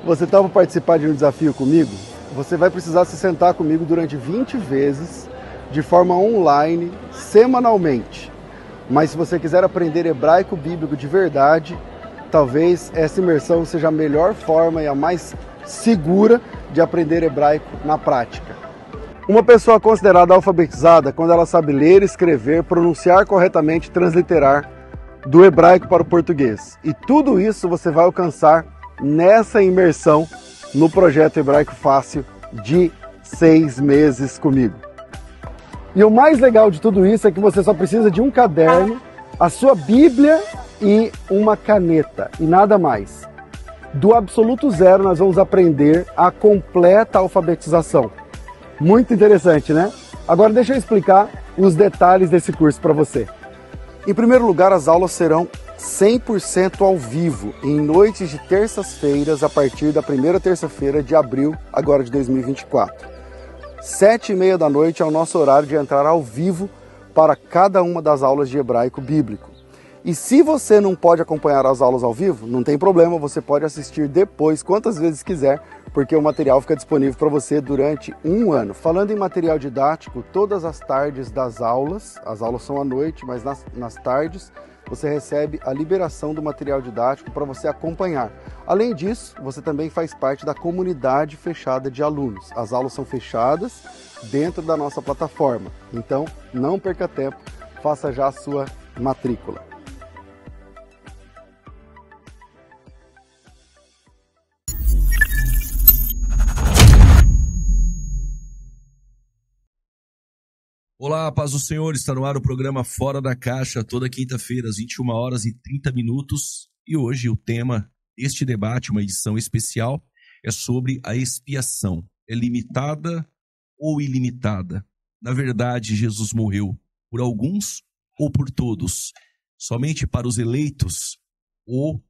Você topa participar de um desafio comigo? Você vai precisar se sentar comigo durante 20 vezes, de forma online, semanalmente. Mas se você quiser aprender hebraico bíblico de verdade, talvez essa imersão seja a melhor forma e a mais segura de aprender hebraico na prática. Uma pessoa considerada alfabetizada quando ela sabe ler, escrever, pronunciar corretamente e transliterar do hebraico para o português. E tudo isso você vai alcançar nessa imersão no projeto Hebraico Fácil de 6 meses comigo. E o mais legal de tudo isso é que você só precisa de um caderno, a sua Bíblia e uma caneta, e nada mais. Do absoluto zero nós vamos aprender a completa alfabetização. Muito interessante, né? Agora deixa eu explicar os detalhes desse curso para você. Em primeiro lugar, as aulas serão 100% ao vivo, em noites de terças-feiras, a partir da primeira terça-feira de abril, agora de 2024. 7h30 da noite é o nosso horário de entrar ao vivo para cada uma das aulas de hebraico bíblico. E se você não pode acompanhar as aulas ao vivo, não tem problema, você pode assistir depois, quantas vezes quiser, porque o material fica disponível para você durante 1 ano. Falando em material didático, todas as tardes das aulas, as aulas são à noite, mas nas tardes, você recebe a liberação do material didático para você acompanhar. Além disso, você também faz parte da comunidade fechada de alunos. As aulas são fechadas dentro da nossa plataforma. Então, não perca tempo, faça já a sua matrícula. Olá, paz do Senhor, está no ar o programa Fora da Caixa, toda quinta-feira, às 21h30. E hoje o tema deste debate, uma edição especial, é sobre a expiação. É limitada ou ilimitada? Na verdade, Jesus morreu por alguns ou por todos? Somente para os eleitos? Ou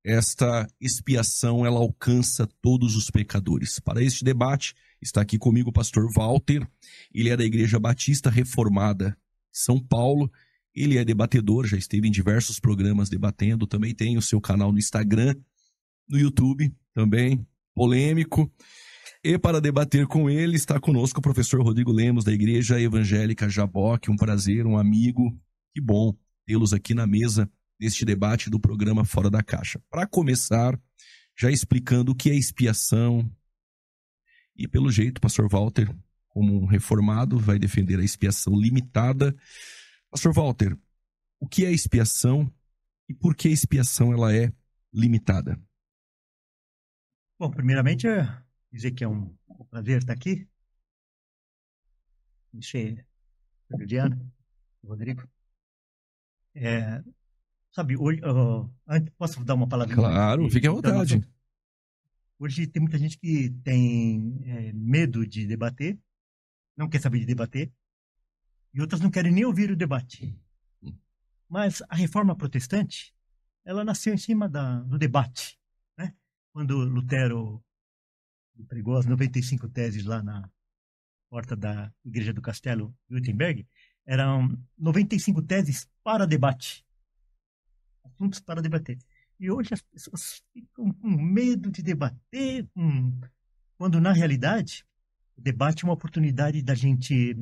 esta expiação ela alcança todos os pecadores? Para este debate, está aqui comigo o pastor Walter. Ele é da Igreja Batista Reformada São Paulo. Ele é debatedor, já esteve em diversos programas debatendo. Também tem o seu canal no Instagram, no YouTube, também polêmico. E para debater com ele está conosco o professor Rodrigo Lemos, da Igreja Evangélica Jaboque. Um prazer, um amigo. Que bom tê-los aqui na mesa neste debate do programa Fora da Caixa. Para começar, já explicando o que é expiação. E pelo jeito, o pastor Walter, como um reformado, vai defender a expiação limitada. Pastor Walter, o que é expiação e por que a expiação ela é limitada? Bom, primeiramente, dizer que é um prazer estar aqui. Deixei a Juliana, o Rodrigo. Sabe, hoje, antes, posso dar uma palavrinha? Claro, fique à vontade. Hoje tem muita gente que tem medo de debater, não quer saber de debater, e outras não querem nem ouvir o debate. Mas a reforma protestante, ela nasceu em cima do debate, né? Quando Lutero pregou as 95 teses lá na porta da Igreja do Castelo de Wittenberg, eram 95 teses para debate, assuntos para debater. E hoje as pessoas ficam com medo de debater, quando na realidade o debate é uma oportunidade da gente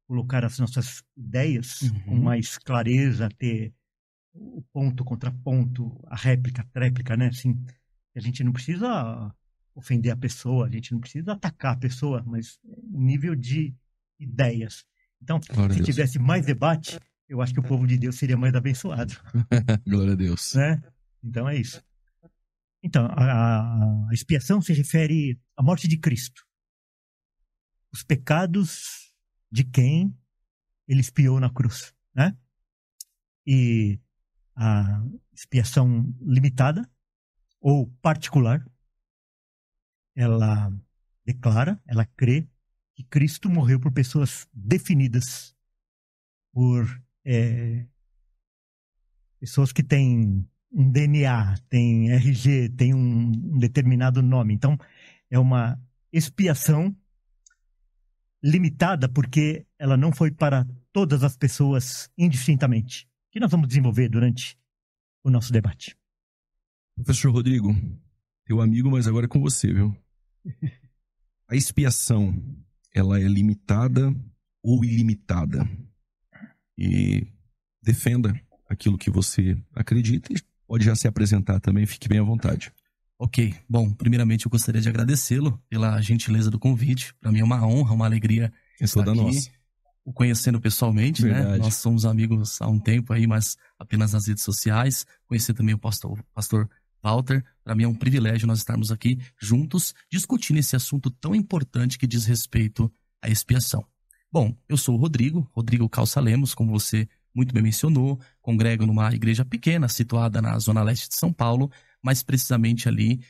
colocar as nossas ideias com mais clareza, ter o ponto, contraponto, a réplica, tréplica, né? Assim, a gente não precisa ofender a pessoa, a gente não precisa atacar a pessoa, mas nível de ideias. Então, se tivesse mais debate, eu acho que o povo de Deus seria mais abençoado. Glória a Deus. Né? Então é isso. Então, a expiação se refere à morte de Cristo. Os pecados de quem ele expiou na cruz, né? E a expiação limitada ou particular, ela declara, ela crê que Cristo morreu por pessoas definidas, por pessoas que têm um DNA, tem RG, tem um determinado nome. Então, é uma expiação limitada porque ela não foi para todas as pessoas indistintamente, que nós vamos desenvolver durante o nosso debate. Professor Rodrigo, Teu amigo, mas agora é com você, viu? A expiação, ela é limitada ou ilimitada? E defenda aquilo que você acredita e pode já se apresentar também, fique bem à vontade. Ok, bom, primeiramente eu gostaria de agradecê-lo pela gentileza do convite. Para mim é uma honra, uma alegria estar toda aqui, nossa. o conhecendo pessoalmente, né? Nós somos amigos há um tempo aí, mas apenas nas redes sociais. Conhecer também o pastor Walter. Para mim é um privilégio nós estarmos aqui juntos discutindo esse assunto tão importante que diz respeito à expiação. Bom, eu sou o Rodrigo Calça Lemos, como você muito bem mencionou, congrego numa igreja pequena situada na zona leste de São Paulo, mais precisamente ali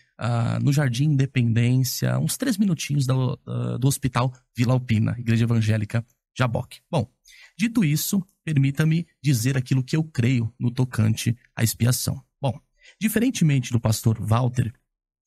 no Jardim Independência, uns 3 minutinhos do Hospital Vila Alpina, Igreja Evangélica Jaboque. Bom, dito isso, permita-me dizer aquilo que eu creio no tocante à expiação. Bom, diferentemente do pastor Walter,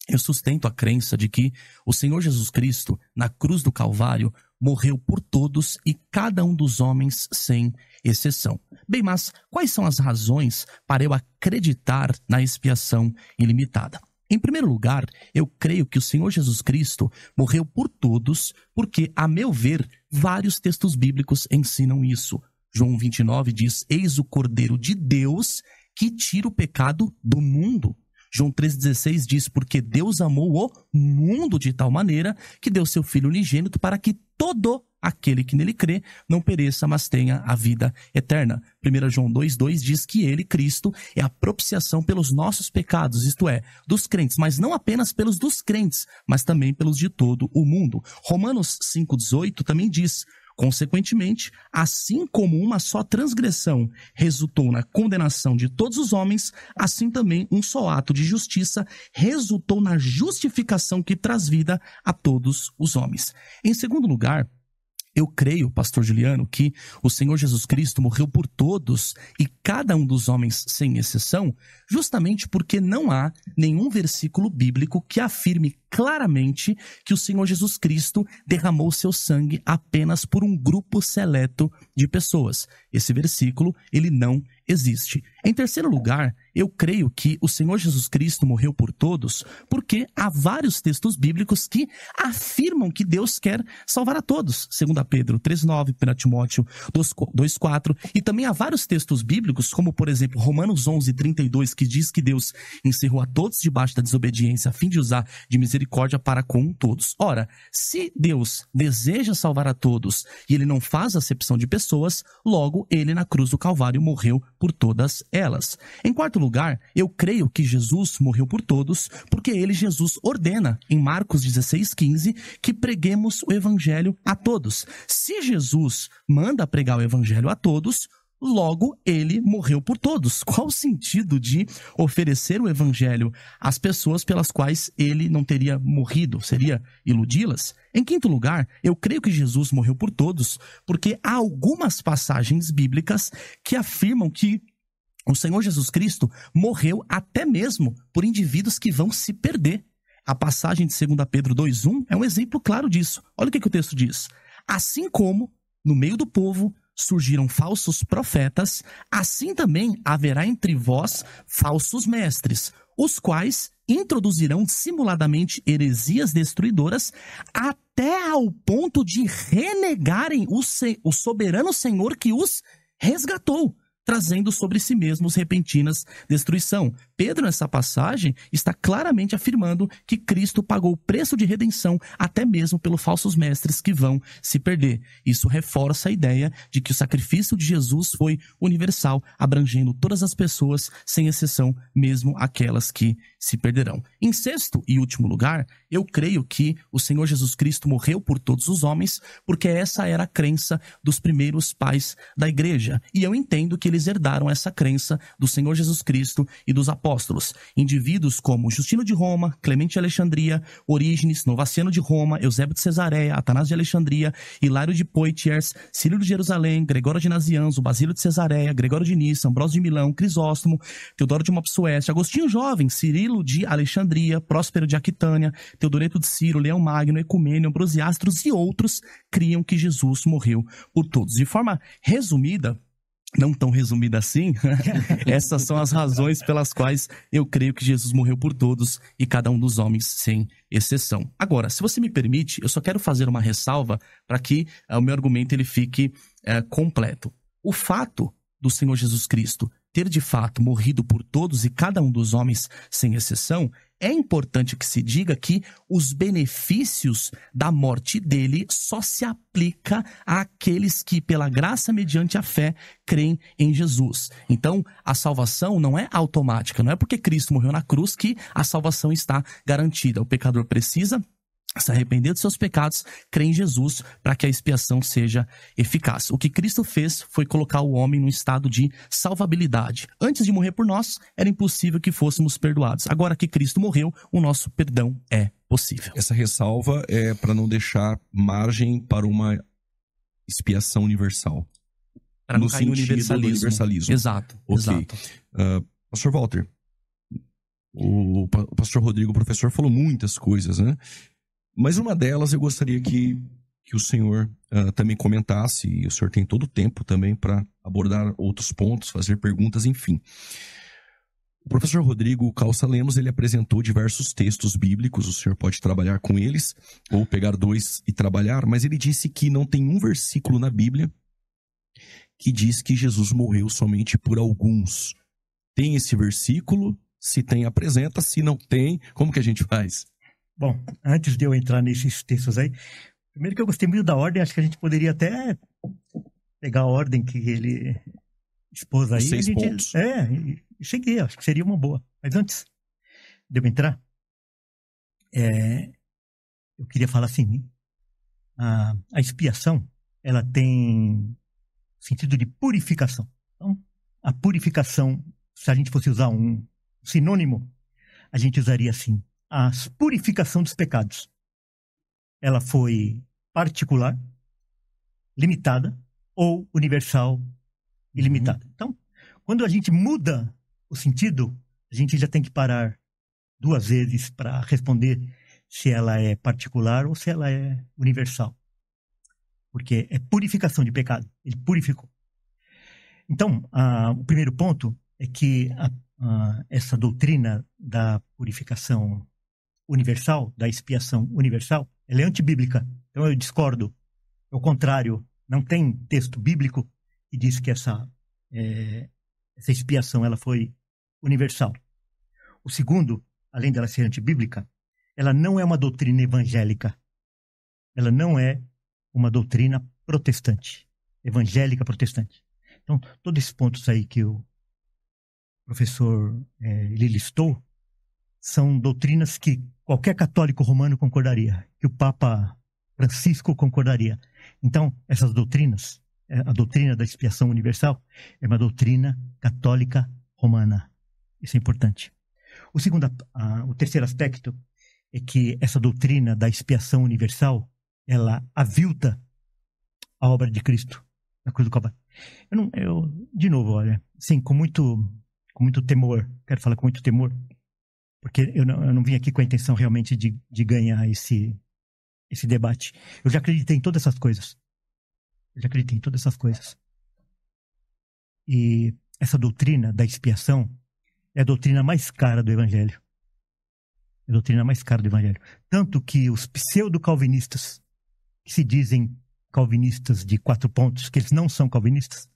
eu sustento a crença de que o Senhor Jesus Cristo, na cruz do Calvário, morreu por todos e cada um dos homens sem exceção. Bem, mas quais são as razões para eu acreditar na expiação ilimitada? Em primeiro lugar, eu creio que o Senhor Jesus Cristo morreu por todos, porque, a meu ver, vários textos bíblicos ensinam isso. João 29 diz: eis o Cordeiro de Deus que tira o pecado do mundo. João 3,16 diz: porque Deus amou o mundo de tal maneira que deu seu Filho unigênito para que todo aquele que nele crê não pereça, mas tenha a vida eterna. 1 João 2,2 diz que ele, Cristo, é a propiciação pelos nossos pecados, isto é, dos crentes, mas não apenas pelos dos crentes, mas também pelos de todo o mundo. Romanos 5,18 também diz: consequentemente, assim como uma só transgressão resultou na condenação de todos os homens, assim também um só ato de justiça resultou na justificação que traz vida a todos os homens. Em segundo lugar, eu creio, pastor Juliano, que o Senhor Jesus Cristo morreu por todos e cada um dos homens sem exceção, justamente porque não há nenhum versículo bíblico que afirme claramente que o Senhor Jesus Cristo derramou seu sangue apenas por um grupo seleto de pessoas. Esse versículo, ele não existe. Em terceiro lugar, eu creio que o Senhor Jesus Cristo morreu por todos porque há vários textos bíblicos que afirmam que Deus quer salvar a todos. 2 Pedro 3,9, 1 Timóteo 2,4, e também há vários textos bíblicos, como por exemplo Romanos 11,32, que diz que Deus encerrou a todos debaixo da desobediência a fim de usar de misericórdia para com todos. Ora, se Deus deseja salvar a todos e ele não faz acepção de pessoas, logo ele na cruz do Calvário morreu por todas elas. Em quarto lugar, eu creio que Jesus morreu por todos porque ele, Jesus, ordena em Marcos 16,15 que preguemos o evangelho a todos. Se Jesus manda pregar o evangelho a todos, logo ele morreu por todos. Qual o sentido de oferecer o evangelho às pessoas pelas quais ele não teria morrido? Seria iludi-las? Em quinto lugar, eu creio que Jesus morreu por todos porque há algumas passagens bíblicas que afirmam que o Senhor Jesus Cristo morreu até mesmo por indivíduos que vão se perder. A passagem de 2 Pedro 2,1 é um exemplo claro disso. Olha o que o texto diz. Assim como, no meio do povo, surgiram falsos profetas, assim também haverá entre vós falsos mestres, os quais introduzirão simuladamente heresias destruidoras até ao ponto de renegarem o soberano Senhor que os resgatou, trazendo sobre si mesmos repentinas destruição. Pedro, nessa passagem, está claramente afirmando que Cristo pagou o preço de redenção até mesmo pelos falsos mestres que vão se perder. Isso reforça a ideia de que o sacrifício de Jesus foi universal, abrangendo todas as pessoas, sem exceção, mesmo aquelas que se perderão. Em sexto e último lugar, eu creio que o Senhor Jesus Cristo morreu por todos os homens, porque essa era a crença dos primeiros pais da igreja. E eu entendo que eles herdaram essa crença do Senhor Jesus Cristo e dos apóstolos. Indivíduos como Justino de Roma, Clemente de Alexandria, Orígenes, Novaciano de Roma, Eusébio de Cesareia, Atanásio de Alexandria, Hilário de Poitiers, Círio de Jerusalém, Gregório de Nazianzo, Basílio de Cesareia, Gregório de Nissa, Ambrósio de Milão, Crisóstomo, Teodoro de Mopsueste, Agostinho Jovem, Cirilo de Alexandria, Próspero de Aquitânia, Teodoreto de Ciro, Leão Magno, Ecumênio, Ambrosiastros e outros criam que Jesus morreu por todos. De forma resumida, não tão resumida assim, essas são as razões pelas quais eu creio que Jesus morreu por todos e cada um dos homens, sem exceção. Agora, se você me permite, eu só quero fazer uma ressalva para que o meu argumento ele fique completo. O fato do Senhor Jesus Cristo ter de fato morrido por todos e cada um dos homens, sem exceção, é importante que se diga que os benefícios da morte dele só se aplica àqueles que, pela graça mediante a fé, creem em Jesus. Então, a salvação não é automática, não é porque Cristo morreu na cruz que a salvação está garantida. O pecador precisa se arrepender dos seus pecados, crer em Jesus para que a expiação seja eficaz. O que Cristo fez foi colocar o homem num estado de salvabilidade. Antes de morrer por nós, era impossível que fôssemos perdoados. Agora que Cristo morreu, o nosso perdão é possível. Essa ressalva é para não deixar margem para uma expiação universal. Para não cair no universalismo. Exato. Okay. Exato. Pastor Walter, o pastor Rodrigo, o professor, falou muitas coisas, né? Mas uma delas eu gostaria que o senhor também comentasse, e o senhor tem todo o tempo também para abordar outros pontos, fazer perguntas, enfim. O professor Rodrigo Calça Lemos, ele apresentou diversos textos bíblicos, o senhor pode trabalhar com eles, ou pegar dois e trabalhar, mas ele disse que não tem um versículo na Bíblia que diz que Jesus morreu somente por alguns. Tem esse versículo? Se tem, apresenta. Se não tem, como que a gente faz? Bom, antes de eu entrar nesses textos aí, primeiro que eu gostei muito da ordem, acho que a gente poderia até pegar a ordem que ele expôs aí. 6 pontos. E seguir, acho que seria uma boa. Mas antes de eu entrar, eu queria falar assim, a expiação, ela tem sentido de purificação. Então, a purificação, se a gente fosse usar um sinônimo, a gente usaria assim, a purificação dos pecados. Ela foi particular, limitada ou universal e limitada. Então, quando a gente muda o sentido, a gente já tem que parar 2 vezes para responder se ela é particular ou se ela é universal. Porque é purificação de pecado. Ele purificou. Então, o primeiro ponto é que essa doutrina da purificação universal, da expiação universal, ela é antibíblica. Então eu discordo. Ao contrário, não tem texto bíblico que diz que essa expiação ela foi universal. O segundo, além dela ser antibíblica, ela não é uma doutrina evangélica. Ela não é uma doutrina protestante, evangélica protestante. Então, todos esses pontos aí que o professor ele listou são doutrinas que qualquer católico romano concordaria, que o Papa Francisco concordaria. Então, essas doutrinas, a doutrina da expiação universal, é uma doutrina católica romana. Isso é importante. O terceiro aspecto é que essa doutrina da expiação universal, ela avilta a obra de Cristo na cruz do Calvário. De novo, olha, sim, com muito temor, quero falar com muito temor, porque eu não vim aqui com a intenção realmente de ganhar esse debate. Eu já acreditei em todas essas coisas. E essa doutrina da expiação é a doutrina mais cara do Evangelho. Tanto que os pseudo-calvinistas, que se dizem calvinistas de 4 pontos, que eles não são calvinistas,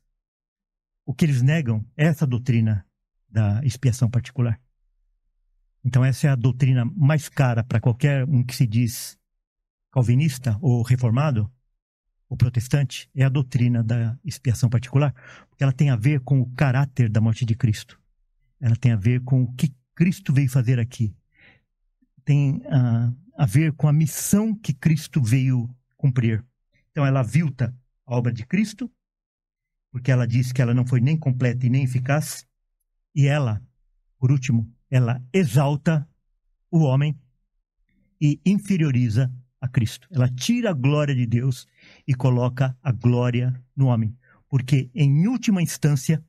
o que eles negam é essa doutrina da expiação particular. Então essa é a doutrina mais cara para qualquer um que se diz calvinista ou reformado ou protestante, é a doutrina da expiação particular, porque ela tem a ver com o caráter da morte de Cristo. Ela tem a ver com o que Cristo veio fazer aqui. Tem a ver com a missão que Cristo veio cumprir. Então ela avilta a obra de Cristo, porque ela diz que ela não foi nem completa e nem eficaz, e ela, por último, ela exalta o homem e inferioriza a Cristo. Ela tira a glória de Deus e coloca a glória no homem. Porque, em última instância,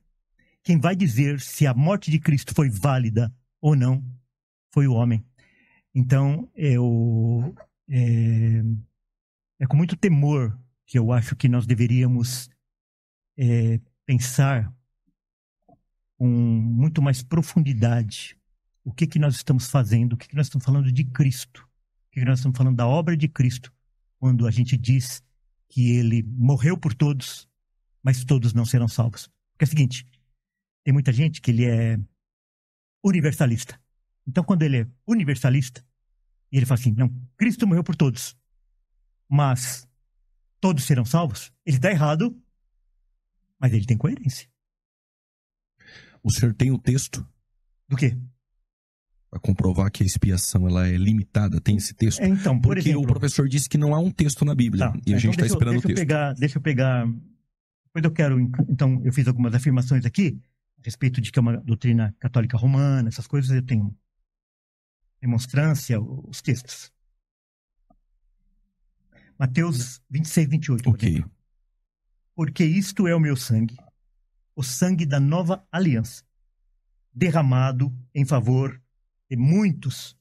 quem vai dizer se a morte de Cristo foi válida ou não foi o homem. Então, é com muito temor que eu acho que nós deveríamos pensar com muito mais profundidade o que nós estamos fazendo, o que nós estamos falando de Cristo, o que nós estamos falando da obra de Cristo, quando a gente diz que ele morreu por todos, mas todos não serão salvos. Porque é o seguinte, tem muita gente que ele é universalista. Então, quando ele é universalista, e ele fala assim, não, Cristo morreu por todos, mas todos serão salvos, ele está errado, mas ele tem coerência. O senhor tem o texto? Do quê? Para comprovar que a expiação ela é limitada, tem esse texto? Então, por Porque exemplo, o professor disse que não há um texto na Bíblia, e a gente está esperando o texto. Deixa eu pegar... Depois eu quero... Então, eu fiz algumas afirmações aqui, a respeito de que é uma doutrina católica romana, essas coisas, eu tenho demonstrância, os textos. Mateus 26, 28. Ok. Porque isto é o meu sangue, o sangue da nova aliança, derramado em favor de muitos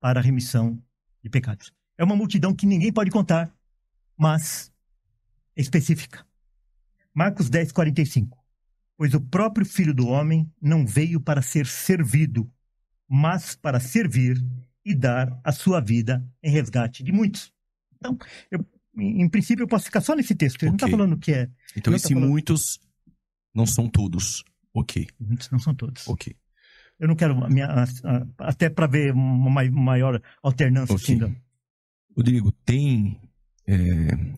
para a remissão de pecados. É uma multidão que ninguém pode contar, mas é específica. Marcos 10, 45. Pois o próprio Filho do Homem não veio para ser servido, mas para servir e dar a sua vida em resgate de muitos. Então, em princípio, eu posso ficar só nesse texto. Ele não está falando que é... Então, esses muitos não são todos. Ok. Muitos não são todos. Ok. Eu não quero... até para ver uma maior alternância. Okay. Assim, Rodrigo, tem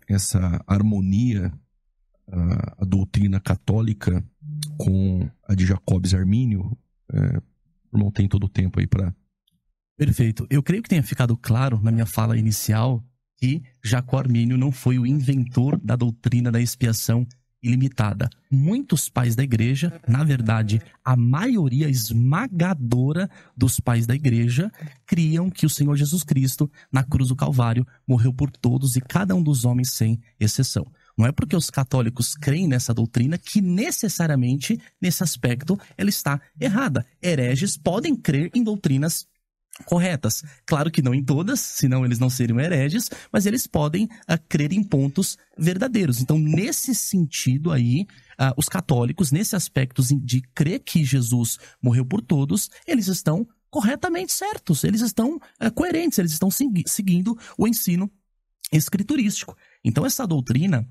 essa harmonia, a doutrina católica com a de Jacobs Armínio? Não tem todo o tempo aí para... Perfeito. Eu creio que tenha ficado claro na minha fala inicial que Jacó Armínio não foi o inventor da doutrina da expiação ilimitada. Muitos pais da igreja, na verdade, a maioria esmagadora dos pais da igreja, criam que o Senhor Jesus Cristo, na cruz do Calvário, morreu por todos e cada um dos homens sem exceção. Não é porque os católicos creem nessa doutrina que necessariamente, nesse aspecto, ela está errada. Hereges podem crer em doutrinas corretas. Claro que não em todas, senão eles não seriam hereges, mas eles podem crer em pontos verdadeiros. Então, nesse sentido aí, os católicos, nesse aspecto de crer que Jesus morreu por todos, eles estão corretamente certos, eles estão coerentes, eles estão seguindo o ensino escriturístico. Então, essa doutrina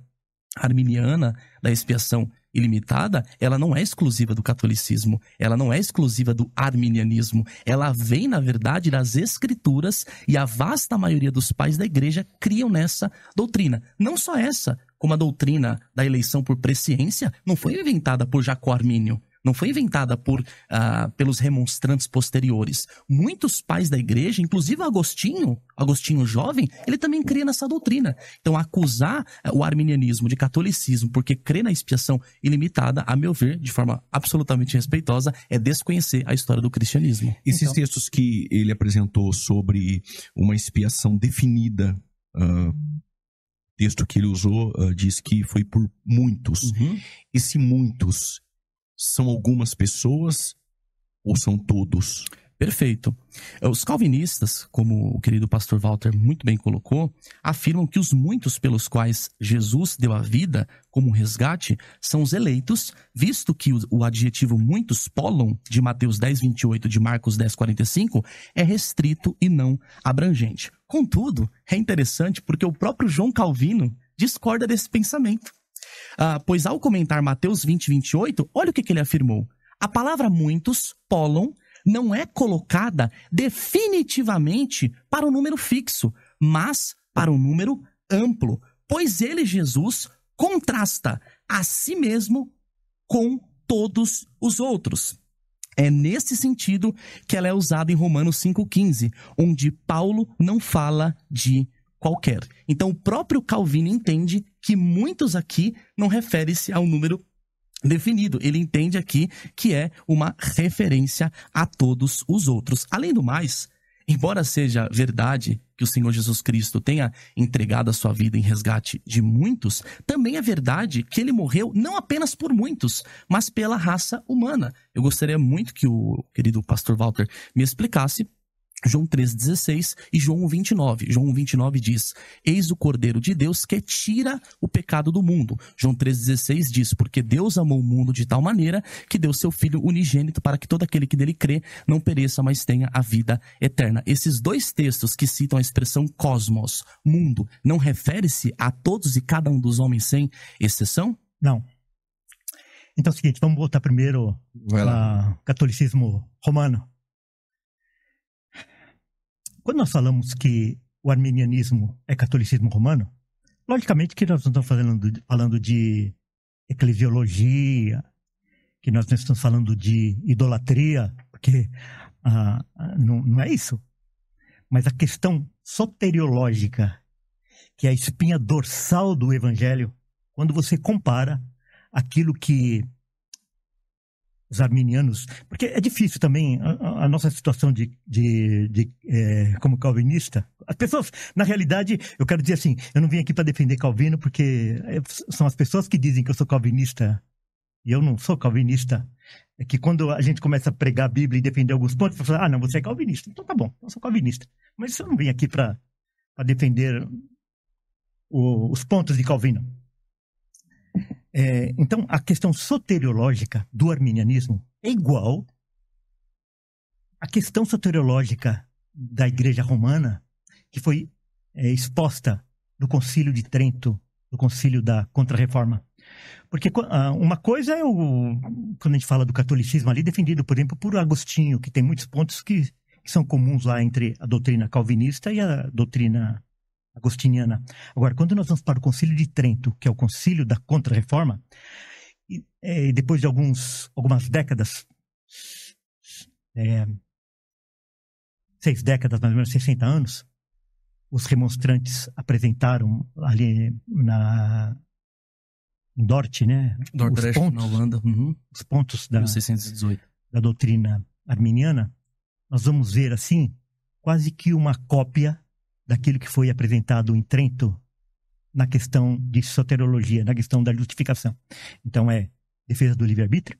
arminiana da expiação ilimitada, ela não é exclusiva do catolicismo, ela não é exclusiva do arminianismo, ela vem, na verdade, das escrituras, e a vasta maioria dos pais da igreja criam nessa doutrina. Não só essa, como a doutrina da eleição por presciência, não foi inventada por Jacó Armínio, não foi inventada pelos remonstrantes posteriores. Muitos pais da igreja, inclusive Agostinho jovem, ele também cria nessa doutrina. Então, acusar o arminianismo de catolicismo porque crê na expiação ilimitada, a meu ver, de forma absolutamente respeitosa, é desconhecer a história do cristianismo. Esses textos que ele apresentou sobre uma expiação definida, texto que ele usou, diz que foi por muitos. Uhum. Esse muitos são algumas pessoas ou são todos? Perfeito. Os calvinistas, como o querido pastor Walter muito bem colocou, afirmam que os muitos pelos quais Jesus deu a vida como resgate são os eleitos, visto que o adjetivo muitos, polon, de Mateus 10, 28, de Marcos 10, 45, é restrito e não abrangente. Contudo, é interessante porque o próprio João Calvino discorda desse pensamento. Pois ao comentar Mateus 20, 28, olha o que ele afirmou. A palavra muitos, polon, não é colocada definitivamente para um número fixo, mas para um número amplo, pois ele, Jesus, contrasta a si mesmo com todos os outros. É nesse sentido que ela é usada em Romanos 5,15, onde Paulo não fala de qualquer. Então, o próprio Calvino entende que muitos aqui não refere-se ao número definido. Ele entende aqui que é uma referência a todos os outros. Além do mais, embora seja verdade que o Senhor Jesus Cristo tenha entregado a sua vida em resgate de muitos, também é verdade que ele morreu não apenas por muitos, mas pela raça humana. Eu gostaria muito que o querido pastor Walter me explicasse João 3,16 e João 1,29. João 1,29 diz: eis o Cordeiro de Deus que tira o pecado do mundo. João 3,16 diz: porque Deus amou o mundo de tal maneira que deu seu Filho unigênito para que todo aquele que nele crê não pereça, mas tenha a vida eterna. Esses dois textos que citam a expressão cosmos, mundo, não refere-se a todos e cada um dos homens sem exceção? Não. Então é o seguinte, vamos voltar primeiro ao catolicismo romano. Quando nós falamos que o arminianismo é catolicismo romano, logicamente que nós não estamos falando de eclesiologia, que nós não estamos falando de idolatria, porque não é isso. Mas a questão soteriológica, que é a espinha dorsal do evangelho, quando você compara aquilo que os arminianos... Porque é difícil também a nossa situação como calvinista. As pessoas, na realidade, eu quero dizer assim, eu não vim aqui para defender Calvino, porque são as pessoas que dizem que eu sou calvinista, e eu não sou calvinista. É que quando a gente começa a pregar a Bíblia e defender alguns pontos, você fala, não, você é calvinista. Então tá bom, eu sou calvinista. Mas eu não vim aqui para defender os pontos de Calvino. Então, a questão soteriológica do arminianismo é igual à questão soteriológica da Igreja Romana, que foi exposta no Concílio de Trento, no Concílio da Contra-Reforma. Porque uma coisa é quando a gente fala do catolicismo ali, defendido, por exemplo, por Agostinho, que tem muitos pontos que são comuns lá entre a doutrina calvinista e a doutrina agostiniana. Agora, quando nós vamos para o Concílio de Trento, que é o Concílio da Contra-Reforma, e depois de algumas décadas, 6 décadas, mais ou menos 60 anos, os remonstrantes apresentaram ali em Dort, né? Dordrecht, na Holanda. Os pontos da 1618. Da doutrina arminiana. Nós vamos ver, assim, quase que uma cópia daquilo que foi apresentado em Trento na questão de soteriologia, na questão da justificação. Então defesa do livre-arbítrio,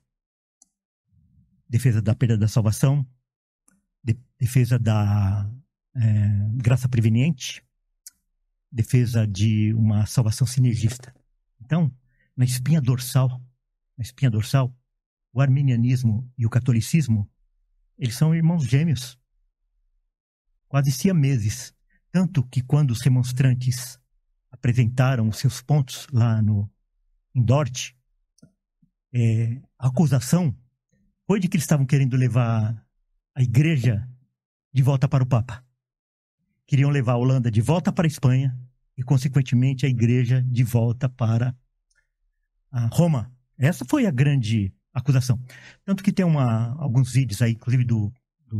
defesa da perda da salvação, defesa da graça preveniente, defesa de uma salvação sinergista. Então, na espinha dorsal, o arminianismo e o catolicismo, eles são irmãos gêmeos, quase siameses. Tanto que quando os remonstrantes apresentaram os seus pontos lá em Dort, a acusação foi de que eles estavam querendo levar a igreja de volta para o Papa. Queriam levar a Holanda de volta para a Espanha e, consequentemente, a igreja de volta para a Roma. Essa foi a grande acusação. Tanto que tem alguns vídeos aí, inclusive do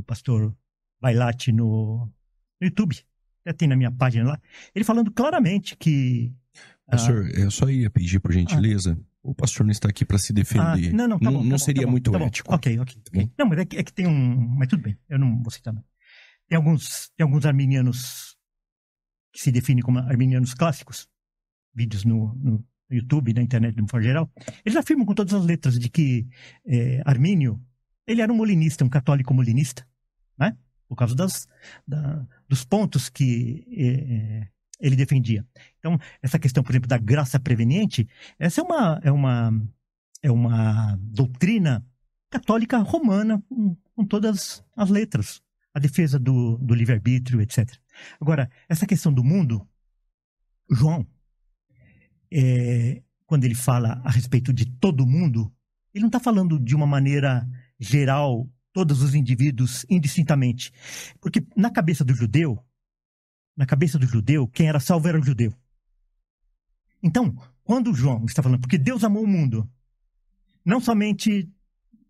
pastor Bailati no YouTube, até tem na minha página lá, ele falando claramente que... Pastor, eu só ia pedir, por gentileza, o pastor não está aqui para se defender. Não, tá bom, não seria muito ético. Ok. Não, mas é que tem mas tudo bem, eu não vou citar não. Tem alguns arminianos que se definem como arminianos clássicos, vídeos no YouTube, na internet de uma forma geral, eles afirmam com todas as letras de que Armínio, ele era um molinista, um católico molinista, né? Por causa dos pontos que ele defendia. Então, essa questão, por exemplo, da graça preveniente, essa é uma doutrina católica romana com todas as letras. A defesa do livre-arbítrio, etc. Agora, essa questão do mundo, João, quando ele fala a respeito de todo mundo, ele não está falando de uma maneira geral, todos os indivíduos indistintamente. Porque na cabeça do judeu, quem era salvo era o judeu. Então, quando João está falando, porque Deus amou o mundo, não somente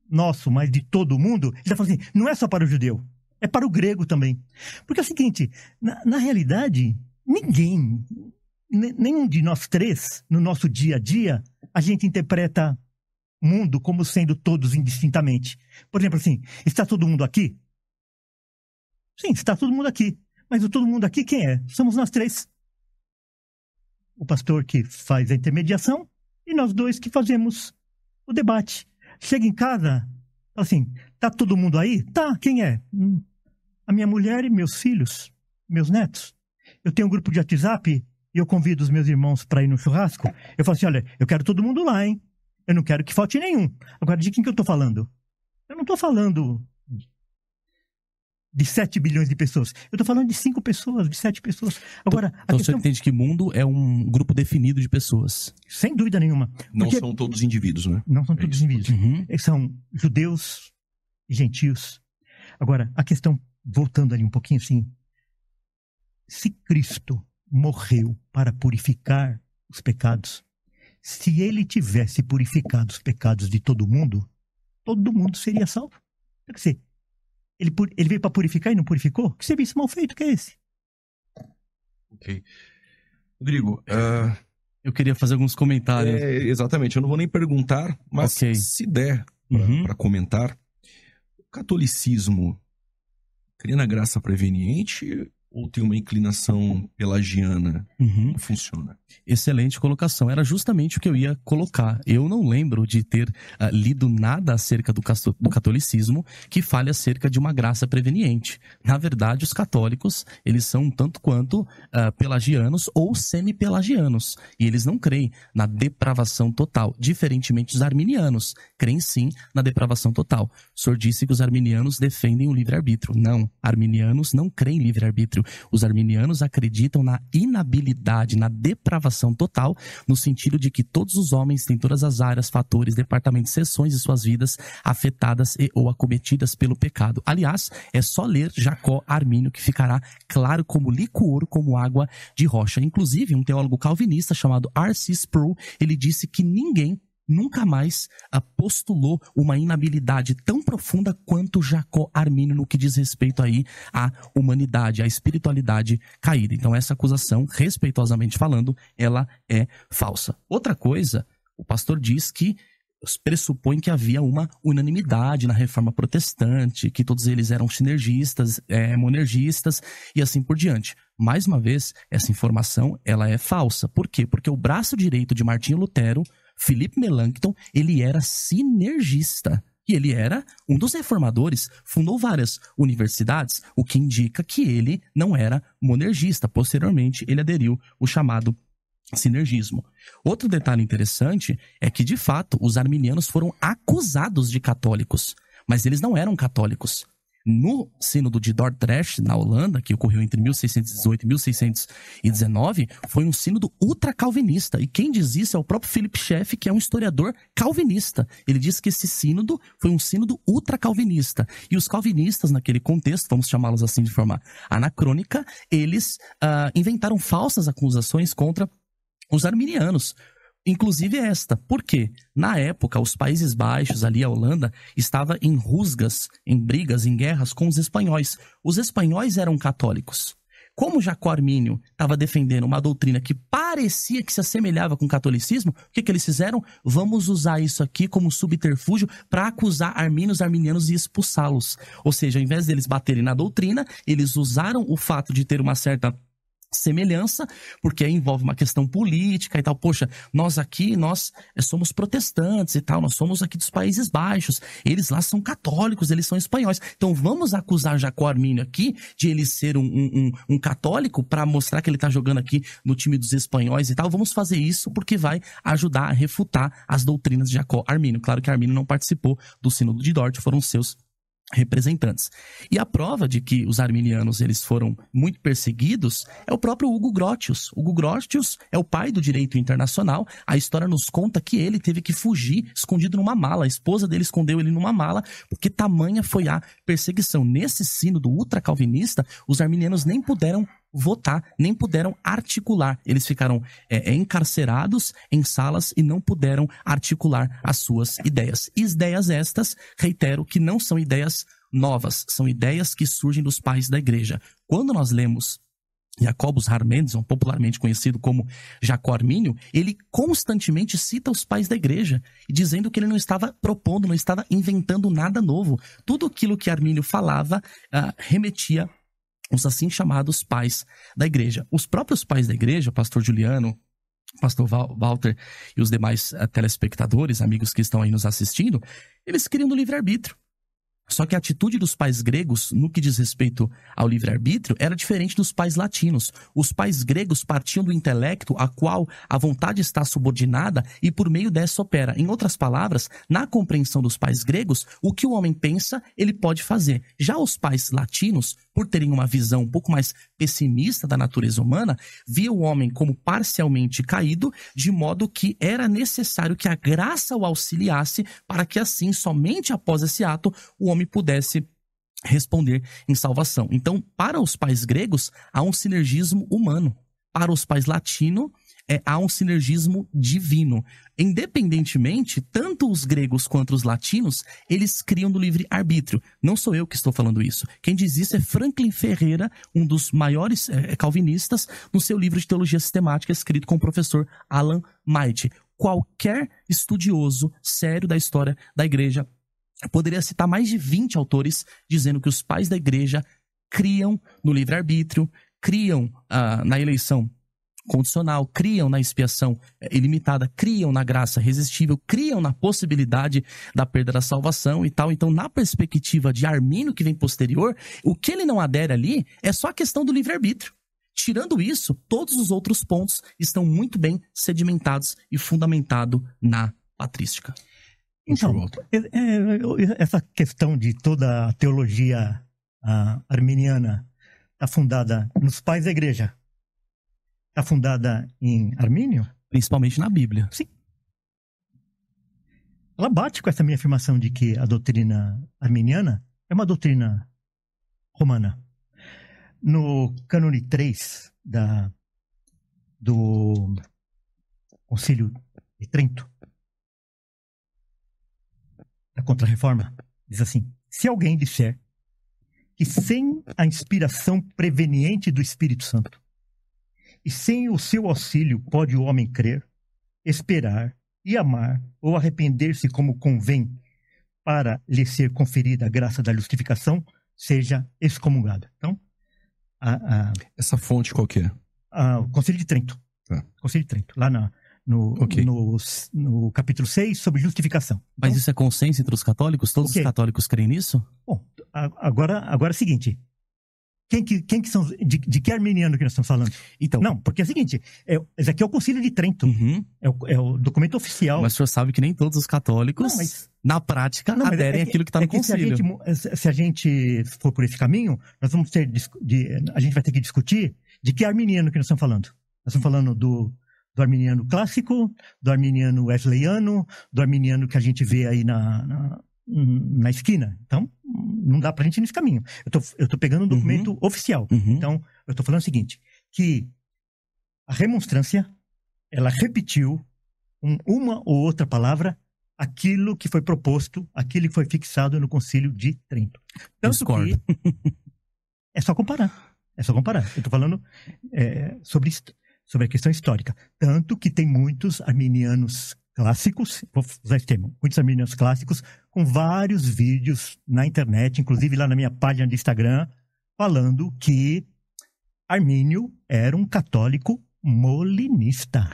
nosso, mas de todo o mundo, ele está falando assim, não é só para o judeu, é para o grego também. Porque é o seguinte, na realidade, nenhum de nós três, no nosso dia a dia, a gente interpreta mundo como sendo todos indistintamente. Por exemplo, assim, está todo mundo aqui? Sim, está todo mundo aqui. Mas o todo mundo aqui quem é? Somos nós três. O pastor que faz a intermediação e nós dois que fazemos o debate. Chega em casa, fala assim, tá todo mundo aí? Tá, quem é? a minha mulher e meus filhos, meus netos. Eu tenho um grupo de WhatsApp e eu convido os meus irmãos para ir no churrasco. Eu falo assim, olha, eu quero todo mundo lá, hein? Eu não quero que falte nenhum. Agora, de quem que eu estou falando? Eu não estou falando de 7 bilhões de pessoas. Eu estou falando de 5 pessoas, de 7 pessoas. Agora, então você entende que mundo é um grupo definido de pessoas? Sem dúvida nenhuma. Não são todos indivíduos, né? Não são todos indivíduos. Uhum. São judeus e gentios. Agora, a questão, voltando ali um pouquinho assim, se Cristo morreu para purificar os pecados, se ele tivesse purificado os pecados de todo mundo seria salvo. Quer dizer, ele veio para purificar e não purificou? Que serviço mal feito que é esse? Ok. Rodrigo, eu queria fazer alguns comentários. Exatamente, eu não vou nem perguntar, mas se der para comentar, o catolicismo crê na graça preveniente ou tem uma inclinação pelagiana? Como funciona? Excelente colocação. Era justamente o que eu ia colocar. Eu não lembro de ter lido nada acerca do catolicismo que fale acerca de uma graça preveniente. Na verdade, os católicos, eles são tanto quanto pelagianos ou semi-pelagianos. E eles não creem na depravação total. Diferentemente dos arminianos, creem sim na depravação total. O senhor disse que os arminianos defendem o livre-arbítrio. Não, arminianos não creem em livre-arbítrio. Os arminianos acreditam na inabilidade, na depravação total, no sentido de que todos os homens têm todas as áreas, fatores, departamentos, seções de suas vidas afetadas e ou acometidas pelo pecado. Aliás, é só ler Jacó Armínio que ficará claro como licor, como água de rocha. Inclusive, um teólogo calvinista chamado R.C. Sproul, ele disse que ninguém nunca mais postulou uma inabilidade tão profunda quanto Jacó Armínio no que diz respeito aí à humanidade, à espiritualidade caída. Então essa acusação, respeitosamente falando, ela é falsa. Outra coisa, o pastor diz que pressupõe que havia uma unanimidade na reforma protestante, que todos eles eram sinergistas, monergistas e assim por diante. Mais uma vez, essa informação ela é falsa. Por quê? Porque o braço direito de Martinho Lutero, Philippe Melanchthon, ele era sinergista. E ele era um dos reformadores, fundou várias universidades, o que indica que ele não era monergista. Posteriormente, ele aderiu ao chamado sinergismo. Outro detalhe interessante é que, de fato, os arminianos foram acusados de católicos, mas eles não eram católicos. No sínodo de Dordrecht, na Holanda, que ocorreu entre 1618 e 1619, foi um sínodo ultra-calvinista. E quem diz isso é o próprio Philipp Schaff, que é um historiador calvinista. Ele diz que esse sínodo foi um sínodo ultra-calvinista. E os calvinistas, naquele contexto, vamos chamá-los assim de forma anacrônica, eles inventaram falsas acusações contra os arminianos. Inclusive esta. Por quê? Na época, os Países Baixos, ali a Holanda, estava em rusgas, em brigas, em guerras com os espanhóis. Os espanhóis eram católicos. Como Jacó Armínio estava defendendo uma doutrina que parecia que se assemelhava com o catolicismo, o que eles fizeram? Vamos usar isso aqui como subterfúgio para acusar armínios, arminianos e expulsá-los. Ou seja, ao invés deles baterem na doutrina, eles usaram o fato de ter uma certa semelhança, porque aí envolve uma questão política e tal. Poxa, nós aqui, nós somos protestantes e tal, nós somos aqui dos Países Baixos, eles lá são católicos, eles são espanhóis. Então vamos acusar Jacó Armínio aqui de ele ser um católico para mostrar que ele está jogando aqui no time dos espanhóis e tal. Vamos fazer isso porque vai ajudar a refutar as doutrinas de Jacó Armínio. Claro que Armínio não participou do sínodo de Dort, foram seus representantes. E a prova de que os arminianos eles foram muito perseguidos é o próprio Hugo Grotius. Hugo Grotius é o pai do direito internacional. A história nos conta que ele teve que fugir escondido numa mala. A esposa dele escondeu ele numa mala porque tamanha foi a perseguição. Nesse sínodo ultracalvinista, os arminianos nem puderam votar, nem puderam articular. Eles ficaram encarcerados em salas e não puderam articular as suas ideias. E ideias estas, reitero, que não são ideias novas, são ideias que surgem dos pais da igreja. Quando nós lemos Jacobus Harmendson, popularmente conhecido como Jacó Armínio, ele constantemente cita os pais da igreja, dizendo que ele não estava propondo, não estava inventando nada novo. Tudo aquilo que Armínio falava remetia os assim chamados pais da igreja. Os próprios pais da igreja, o pastor Juliano, o pastor Walter e os demais telespectadores, amigos que estão aí nos assistindo, eles queriam do livre-arbítrio. Só que a atitude dos pais gregos, no que diz respeito ao livre-arbítrio, era diferente dos pais latinos. Os pais gregos partiam do intelecto a qual a vontade está subordinada e por meio dessa opera. Em outras palavras, na compreensão dos pais gregos, o que o homem pensa, ele pode fazer. Já os pais latinos, por terem uma visão um pouco mais pessimista da natureza humana, via o homem como parcialmente caído, de modo que era necessário que a graça o auxiliasse para que assim, somente após esse ato, o homem pudesse responder em salvação. Então, para os pais gregos, há um sinergismo humano. Para os pais latinos, há um sinergismo divino. Independentemente, tanto os gregos quanto os latinos, eles criam do livre-arbítrio. Não sou eu que estou falando isso. Quem diz isso é Franklin Ferreira, um dos maiores calvinistas, no seu livro de teologia sistemática, escrito com o professor Alan Might. Qualquer estudioso sério da história da igreja poderia citar mais de 20 autores dizendo que os pais da igreja criam no livre-arbítrio, criam na eleição condicional, criam na expiação ilimitada, criam na graça irresistível, criam na possibilidade da perda da salvação e tal. Então, na perspectiva de Armínio, que vem posterior, o que ele não adere ali é só a questão do livre-arbítrio. Tirando isso, todos os outros pontos estão muito bem sedimentados e fundamentados na patrística. Então, essa questão de toda a teologia arminiana está fundada nos pais da igreja. Está fundada em Armínio? Principalmente na Bíblia. Sim. Ela bate com essa minha afirmação de que a doutrina arminiana é uma doutrina romana. No cânone 3 do Concílio de Trento, da Contra-Reforma, diz assim: se alguém disser que sem a inspiração preveniente do Espírito Santo e sem o seu auxílio pode o homem crer, esperar e amar ou arrepender-se como convém para lhe ser conferida a graça da justificação, seja excomungado. Então, essa fonte qual que é? O Concílio de Trento. Concílio de Trento, lá no capítulo 6, sobre justificação. Mas isso é consenso entre os católicos? Todos os católicos creem nisso? Bom, agora é o seguinte: quem que são, de que arminiano que nós estamos falando? Então, não, porque é o seguinte, esse aqui é o Concílio de Trento, é o documento oficial. Mas o senhor sabe que nem todos os católicos, na prática, aderem àquilo que está no concílio. Se a gente for por esse caminho, nós vamos a gente vai ter que discutir de que arminiano que nós estamos falando. Nós estamos falando do arminiano clássico, do arminiano wesleyano, do arminiano que a gente vê aí na esquina. Então, não dá pra gente ir nesse caminho. Eu tô pegando um documento oficial. Então, eu tô falando o seguinte, que a remonstrância, ela repetiu uma ou outra palavra aquilo que foi proposto, aquilo que foi fixado no Concílio de Trento. Tanto que é só comparar. Eu tô falando sobre a questão histórica. Tanto que tem muitos arminianos clássicos, vou usar esse termo, muitos arminianos clássicos, com vários vídeos na internet, inclusive lá na minha página de Instagram, falando que Armínio era um católico molinista.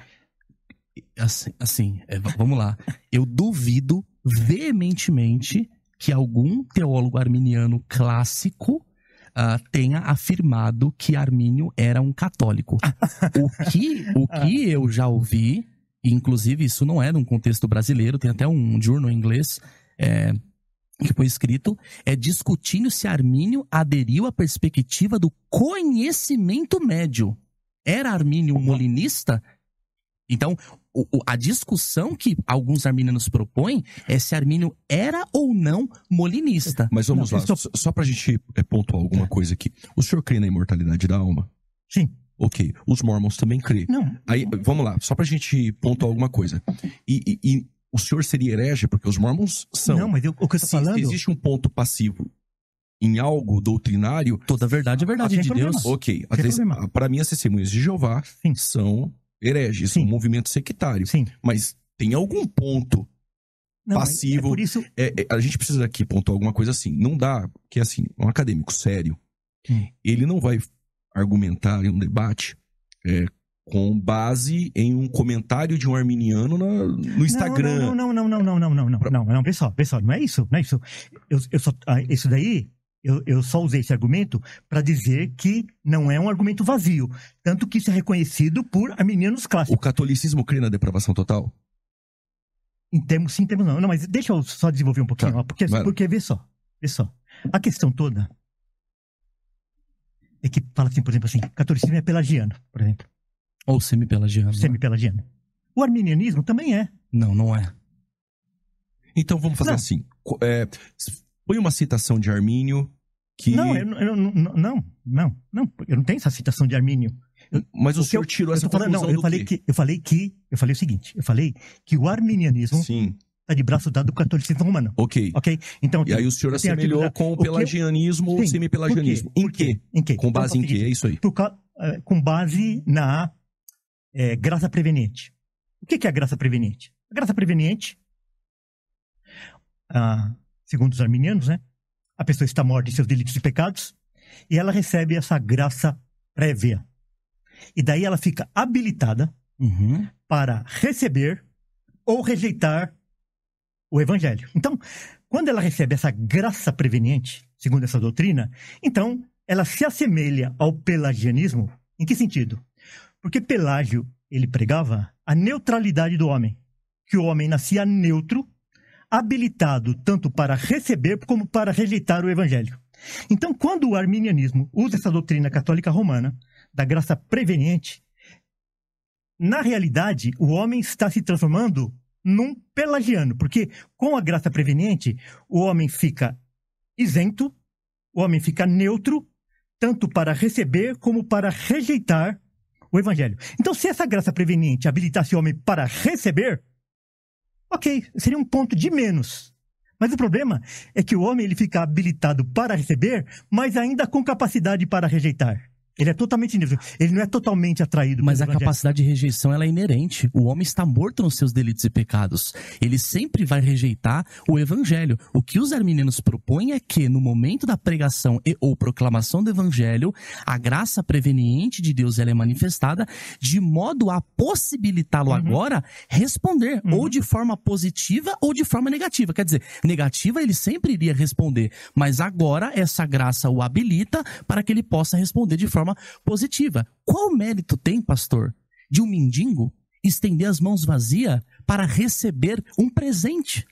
Vamos lá. Eu duvido veementemente que algum teólogo arminiano clássico tenha afirmado que Armínio era um católico. O que eu já ouvi, e inclusive isso não é num contexto brasileiro, tem até um journal em inglês que foi escrito, discutindo se Armínio aderiu à perspectiva do conhecimento médio. Era Armínio um molinista? Então, a discussão que alguns arminianos propõem é se Armínio era ou não molinista. Mas vamos lá, só pra gente pontuar alguma coisa aqui. O senhor crê na imortalidade da alma? Sim. Ok, os mormons também crêem. Não. Aí, vamos lá, só pra gente pontuar alguma coisa. E o senhor seria herege, porque os mormons são... Não, mas o que eu tô falando... Se existe um ponto passivo em algo doutrinário... Toda verdade é verdade de Deus. Ok, para mim as testemunhas de Jeová são hereges, são um movimento sectário. Sim. Mas tem algum ponto passivo... por isso... a gente precisa aqui pontuar alguma coisa assim. Não dá, que assim, um acadêmico sério, ele não vai argumentar em um debate com base em um comentário de um arminiano no Instagram. Não, pessoal, não é isso. Isso daí, eu só usei esse argumento para dizer que não é um argumento vazio. Tanto que isso é reconhecido por arminianos clássicos. O catolicismo crê na depravação total? Sim, em termos não. Não, mas deixa eu só desenvolver um pouquinho, ó, porque vê só. A questão toda é que fala assim, por exemplo, assim, catolicismo é pelagiano, por exemplo. Ou semi-pelagiano. Semi-pelagiano. O arminianismo também é. Não é. Então vamos fazer assim. Põe uma citação de Armínio que... Não, eu não tenho essa citação de Armínio. Mas o senhor tirou essa conclusão eu falei o seguinte, eu falei que o arminianismo está de braço dado do catolicismo romano. Ok. Então, e aí o senhor assemelhou com o pelagianismo ou semi-pelagianismo. Em quê? Com base em quê? É isso aí. Com base na graça preveniente. O que é a graça preveniente? A graça preveniente, segundo os arminianos, né? A pessoa está morta em seus delitos e pecados e ela recebe essa graça prévia. E daí ela fica habilitada para receber ou rejeitar o evangelho. Então, quando ela recebe essa graça preveniente, segundo essa doutrina, então ela se assemelha ao pelagianismo. Em que sentido? Porque Pelágio, ele pregava a neutralidade do homem. Que o homem nascia neutro, habilitado tanto para receber como para rejeitar o evangelho. Então, quando o arminianismo usa essa doutrina católica romana, da graça preveniente, na realidade, o homem está se transformando num pelagiano, porque com a graça preveniente, o homem fica isento, o homem fica neutro, tanto para receber como para rejeitar o evangelho. Então, se essa graça preveniente habilitasse o homem para receber, ok, seria um ponto de menos. Mas o problema é que o homem ele fica habilitado para receber, mas ainda com capacidade para rejeitar. Ele é totalmente neutro. Ele não é totalmente atraído. Mas a capacidade de rejeição ela é inerente. O homem está morto nos seus delitos e pecados. Ele sempre vai rejeitar o evangelho. O que os arminianos propõem é que, no momento da pregação ou proclamação do evangelho, a graça preveniente de Deus ela é manifestada de modo a possibilitá-lo agora responder, ou de forma positiva ou de forma negativa. Quer dizer, negativa ele sempre iria responder, mas agora essa graça o habilita para que ele possa responder de forma positiva. Qual mérito tem, pastor, de um mendigo estender as mãos vazias para receber um presente?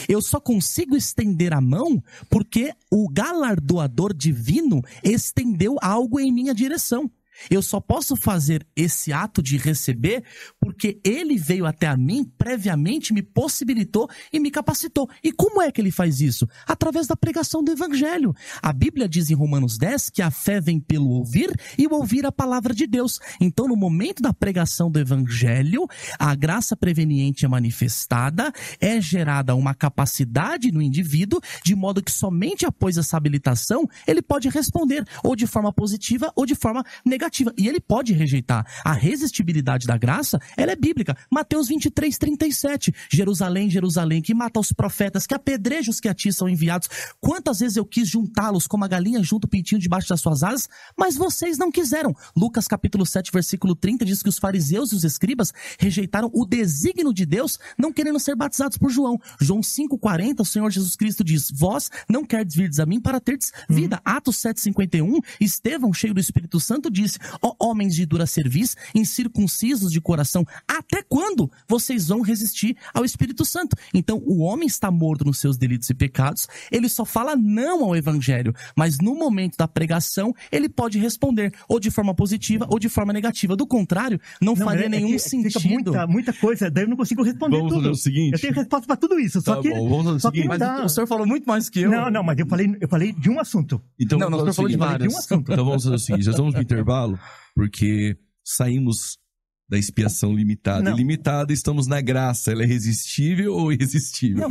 Eu só consigo estender a mão porque o galardoador divino estendeu algo em minha direção. Eu só posso fazer esse ato de receber porque ele veio até a mim, previamente me possibilitou e me capacitou. E como é que ele faz isso? Através da pregação do evangelho. A Bíblia diz em Romanos 10 que a fé vem pelo ouvir e o ouvir a palavra de Deus. Então, no momento da pregação do evangelho, a graça preveniente é manifestada, é gerada uma capacidade no indivíduo, de modo que somente após essa habilitação, ele pode responder, ou de forma positiva ou de forma negativa. E ele pode rejeitar. A resistibilidade da graça, ela é bíblica. Mateus 23, 37. Jerusalém, Jerusalém, que mata os profetas, que apedreja os que a ti são enviados. Quantas vezes eu quis juntá-los como a galinha junta o pintinho debaixo das suas asas, mas vocês não quiseram. Lucas capítulo 7, versículo 30 diz que os fariseus e os escribas rejeitaram o desígnio de Deus, não querendo ser batizados por João. João 5,40, o Senhor Jesus Cristo diz: vós não querdes virdes a mim para terdes vida. Atos 7,51, Estevão, cheio do Espírito Santo, disse: ó homens de dura cerviz, incircuncisos de coração, até quando vocês vão resistir ao Espírito Santo? Então, o homem está morto nos seus delitos e pecados, ele só fala não ao evangelho, mas no momento da pregação, ele pode responder, ou de forma positiva, ou de forma negativa. Do contrário, não faria nenhum sentido. Fica muita coisa, daí eu não consigo responder vamos tudo. Fazer o seguinte. Eu tenho resposta para tudo isso, tá só que... Bom, vamos fazer o seguinte. Mas o senhor falou muito mais que eu. Não, mas eu falei de um assunto. Então, não, o senhor falou de vários. Então vamos fazer o seguinte, nós vamos pro intervalo, porque saímos da expiação limitada. Ilimitada, estamos na graça. Ela é resistível ou irresistível?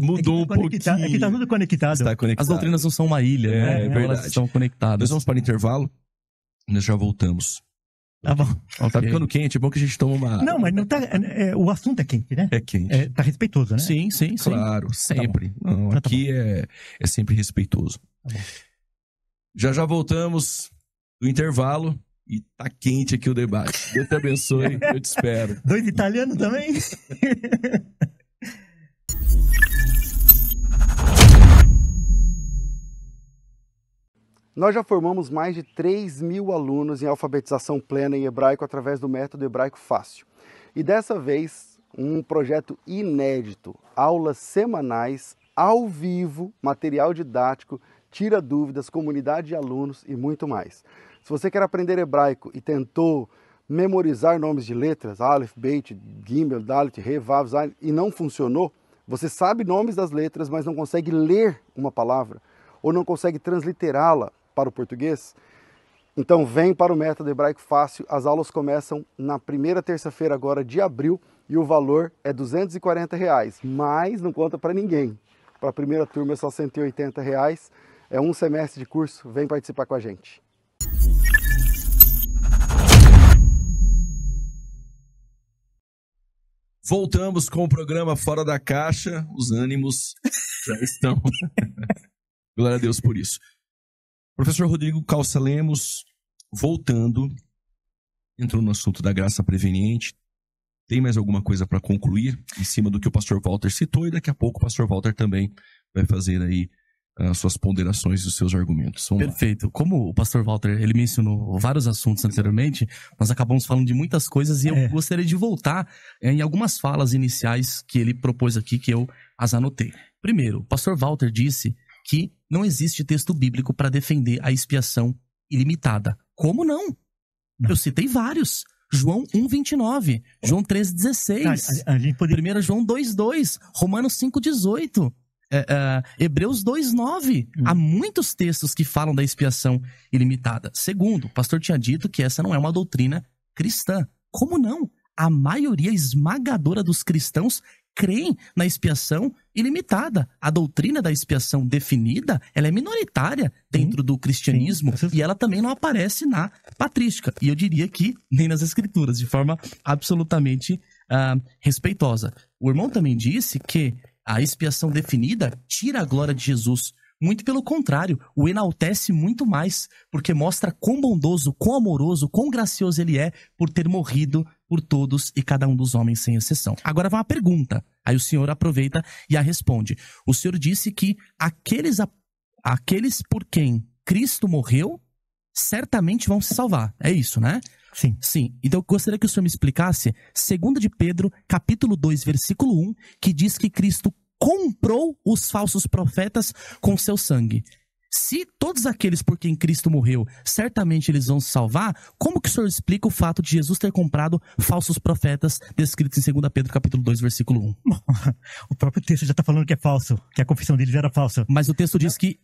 Mudou um pouquinho. É que tá tudo conectado. Está conectado. As doutrinas não são uma ilha, né? É verdade. Elas estão conectadas. Nós vamos para o intervalo, nós já voltamos. Tá bom. Okay. Tá ficando quente, é bom que a gente toma uma... Não, mas não tá... o assunto é quente, né? É quente. Tá respeitoso, né? Sim. Claro, sempre. Tá bom. Não, aqui é sempre respeitoso. Tá bom. Já voltamos do intervalo. E tá quente aqui o debate. Deus te abençoe, eu te espero. 2 italianos também? Nós já formamos mais de 3.000 alunos em alfabetização plena em hebraico através do método Hebraico Fácil. E dessa vez, um projeto inédito, aulas semanais, ao vivo, material didático, tira dúvidas, comunidade de alunos e muito mais. Se você quer aprender hebraico e tentou memorizar nomes de letras, Aleph, Beit, Gimel, Dalet, He, Vav, Zayin, e não funcionou, você sabe nomes das letras, mas não consegue ler uma palavra, ou não consegue transliterá-la para o português, então vem para o método Hebraico Fácil. As aulas começam na primeira terça-feira agora de abril e o valor é R$ 240, mas não conta para ninguém. Para a primeira turma é só R$ 180, é um semestre de curso, vem participar com a gente. Voltamos com o programa Fora da Caixa, os ânimos já estão. Glória a Deus por isso. Professor Rodrigo Calça Lemos, voltando, entrou no assunto da graça preveniente. Tem mais alguma coisa para concluir em cima do que o pastor Walter citou? E daqui a pouco o pastor Walter também vai fazer aí as suas ponderações e os seus argumentos. Perfeito. Como o pastor Walter ele mencionou vários assuntos anteriormente, nós acabamos falando de muitas coisas e eu gostaria de voltar em algumas falas iniciais que ele propôs aqui, que eu as anotei. Primeiro, o pastor Walter disse que não existe texto bíblico para defender a expiação ilimitada. Como não? Eu citei vários. João 1,29, João 3,16, 1 João 2,2, Romanos 5,18, Hebreus 2,9. Há muitos textos que falam da expiação ilimitada. Segundo, o pastor tinha dito que essa não é uma doutrina cristã. Como não? A maioria esmagadora dos cristãos creem na expiação ilimitada. A doutrina da expiação definida, ela é minoritária dentro do cristianismo e ela também não aparece na patrística. E eu diria que nem nas escrituras, de forma absolutamente respeitosa. O irmão também disse que a expiação definida tira a glória de Jesus. Muito pelo contrário, o enaltece muito mais, porque mostra quão bondoso, quão amoroso, quão gracioso ele é por ter morrido por todos e cada um dos homens sem exceção. Agora vai uma pergunta, aí o senhor aproveita e a responde. O senhor disse que aqueles por quem Cristo morreu, certamente vão se salvar. É isso, né? Sim. Sim. Então eu gostaria que o senhor me explicasse 2 de Pedro, capítulo 2, versículo 1, que diz que Cristo comprou os falsos profetas com seu sangue. Se todos aqueles por quem Cristo morreu, certamente eles vão se salvar, como que o senhor explica o fato de Jesus ter comprado falsos profetas descritos em 2 Pedro capítulo 2, versículo 1? Bom, o próprio texto já está falando que é falso, que a confissão deles era falsa. Mas o texto diz que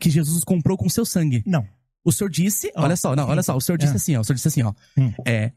Jesus os comprou com seu sangue. Não. O senhor disse, olha só, o senhor disse assim,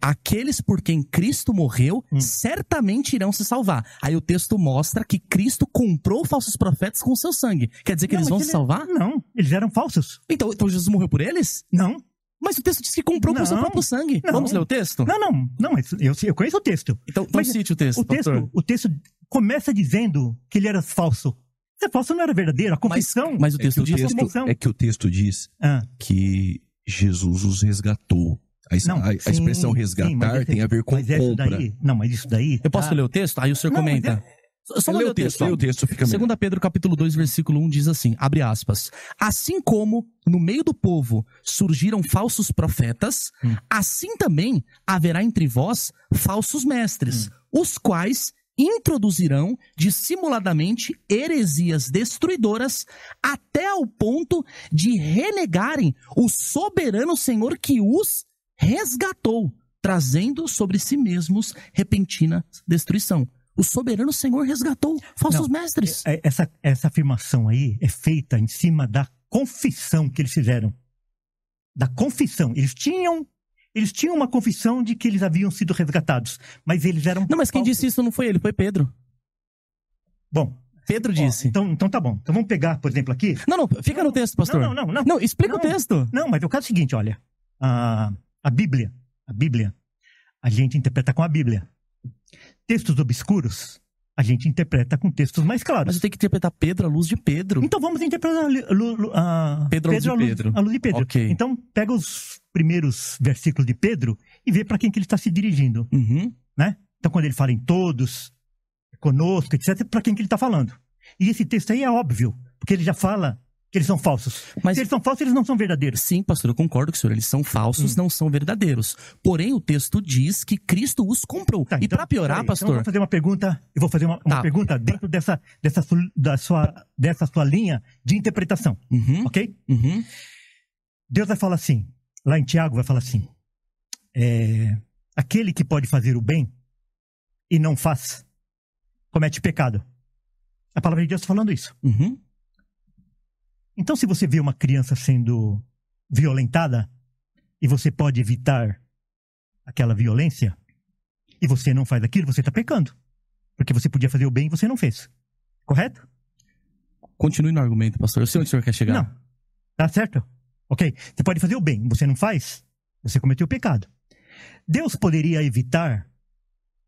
aqueles por quem Cristo morreu, certamente irão se salvar. Aí o texto mostra que Cristo comprou falsos profetas com seu sangue. Quer dizer que eles vão se salvar? Não, eles eram falsos. Então Jesus morreu por eles? Não. Mas o texto diz que comprou com seu próprio sangue. Não. Vamos ler o texto? Não, mas eu conheço o texto. Então cite o texto, pastor. O texto começa dizendo que ele era falso. Se falso não era verdadeiro, a confissão... Mas o texto diz... É que o texto diz que Jesus os resgatou. A expressão resgatar tem a ver com compra. Mas isso daí... Eu posso ler o texto? Aí o senhor comenta. Só ler o texto, fica melhor. 2 Pedro capítulo 2, versículo 1 diz assim, abre aspas, assim como no meio do povo surgiram falsos profetas, assim também haverá entre vós falsos mestres, os quais introduzirão dissimuladamente heresias destruidoras até ao ponto de renegarem o soberano Senhor que os resgatou, trazendo sobre si mesmos repentina destruição. O soberano Senhor resgatou falsos mestres. Essa afirmação aí é feita em cima da confissão que eles fizeram. Da confissão. Eles tinham uma confissão de que eles haviam sido resgatados, mas eles eram... Não, mas quem disse isso não foi ele, foi Pedro. Bom, Pedro disse. Então tá bom. Então vamos pegar, por exemplo, aqui... Não, fica no texto, pastor. Não, explica o texto. Não, mas o caso é o seguinte, olha. A Bíblia, a gente interpreta com a Bíblia. Textos obscuros, a gente interpreta com textos mais claros. Mas eu tenho que interpretar Pedro à luz de Pedro. Então vamos interpretar Pedro à luz de Pedro. À luz de Pedro. Okay. Então pega os primeiros versículos de Pedro e ver para quem que ele está se dirigindo. Né? Então, quando ele fala em todos, conosco, etc., para quem que ele está falando. E esse texto aí é óbvio, porque ele já fala que eles são falsos. Mas se eles são falsos, eles não são verdadeiros. Sim, pastor, eu concordo com o senhor. Eles são falsos, não são verdadeiros. Porém, o texto diz que Cristo os comprou. Tá, e então, para piorar, pastor... Então eu vou fazer uma pergunta, pergunta dentro dessa sua linha de interpretação. Ok? Deus vai falar assim, lá em Tiago vai falar assim, aquele que pode fazer o bem e não faz, comete pecado. A palavra de Deus está falando isso. Então, se você vê uma criança sendo violentada e você pode evitar aquela violência e você não faz aquilo, você está pecando. Porque você podia fazer o bem e você não fez. Correto? Continue no argumento, pastor. Eu sei onde o senhor quer chegar. Não. Tá certo? Ok. Você pode fazer o bem, você não faz, você cometeu pecado. Deus poderia evitar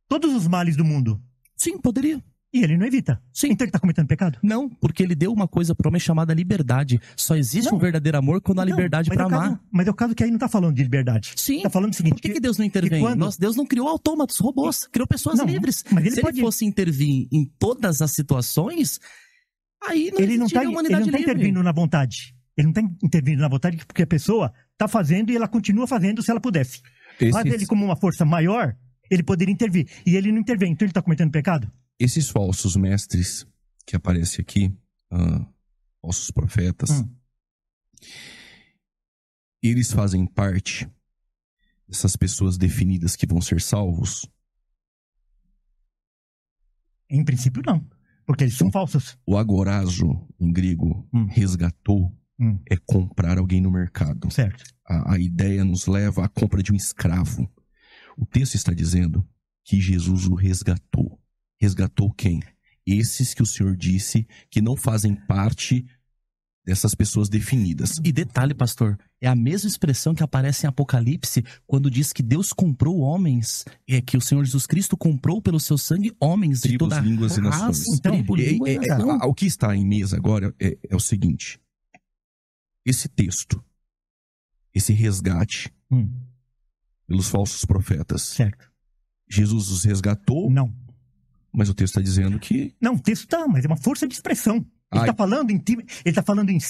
todos os males do mundo. Sim, poderia. E ele não evita. Sim. Então ele está cometendo pecado? Não, porque ele deu uma coisa para o homem chamada liberdade. Só existe um verdadeiro amor quando há liberdade para amar. Mas é o caso que aí não está falando de liberdade. Sim. Está falando o seguinte... Por que Deus não intervém? Deus não criou autômatos, robôs. Criou pessoas livres. Mas ele ele fosse intervir em todas as situações, aí não existiria humanidade livre. Ele não está intervindo na vontade. Ele não está intervindo na vontade porque a pessoa está fazendo e ela continua fazendo se ela pudesse. Mas ele, como uma força maior, ele poderia intervir. E ele não intervém. Então ele está cometendo pecado? Esses falsos mestres que aparecem aqui, falsos profetas, eles fazem parte dessas pessoas definidas que vão ser salvos? Em princípio, não. Porque eles são falsos. O agorazo, em grego, resgatou, é comprar alguém no mercado. Certo. A ideia nos leva à compra de um escravo. O texto está dizendo que Jesus o resgatou. Resgatou quem? Esses que o Senhor disse que não fazem parte dessas pessoas definidas. E detalhe, pastor, é a mesma expressão que aparece em Apocalipse quando diz que Deus comprou homens, que o Senhor Jesus Cristo comprou pelo seu sangue homens de toda línguas e nações. O que está em mesa agora é o seguinte: esse texto, esse resgate pelos falsos profetas, certo? Jesus os resgatou? Não. Mas o texto está dizendo que... Não, o texto está, mas é uma força de expressão. Ele está falando em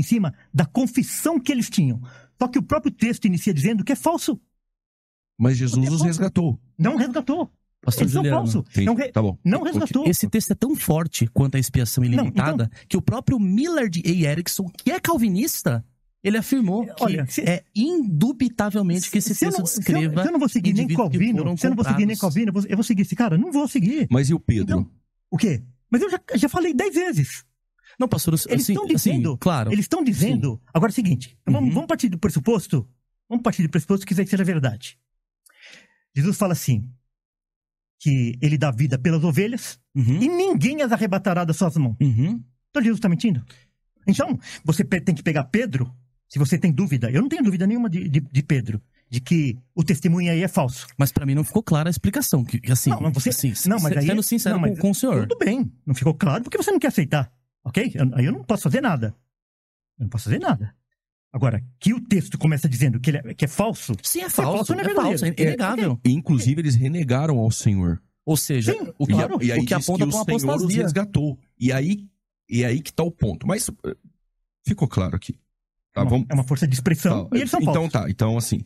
cima da confissão que eles tinham. Só que o próprio texto inicia dizendo que é falso. Mas Jesus os resgatou. Não resgatou. Pastor eles Juliano, são falsos. Tá bom. Não resgatou. Esse texto é tão forte quanto a expiação ilimitada que o próprio Millard A. Erickson, que é calvinista, ele afirmou que é indubitavelmente que esse texto descreva... Se eu não vou seguir nem Calvino, eu vou seguir esse cara? Não vou seguir. Mas e o Pedro? Então, o quê? Mas eu já falei 10 vezes. Não, pastor, eles estão dizendo, claro. Eles estão dizendo... Sim. Agora é o seguinte, vamos partir do pressuposto que isso aí seja verdade. Jesus fala assim, que ele dá vida pelas ovelhas e ninguém as arrebatará das suas mãos. Então Jesus está mentindo? Então, você tem que pegar Pedro... Se você tem dúvida, eu não tenho dúvida nenhuma de Pedro, de que o testemunho aí é falso. Mas para mim não ficou clara a explicação. Que, assim, sendo sincero com o senhor. Tudo bem, não ficou claro porque você não quer aceitar, ok? Aí eu não posso fazer nada. Agora, que o texto começa dizendo que é falso... Sim, é falso, é falso, é inegável. Okay. Inclusive, eles renegaram ao Senhor. Ou seja, sim, o que aponta para uma apostasia. O Senhor os resgatou. E aí que está o ponto. Mas ficou claro aqui. Tá, é uma força de expressão e eles são falsos. Então assim,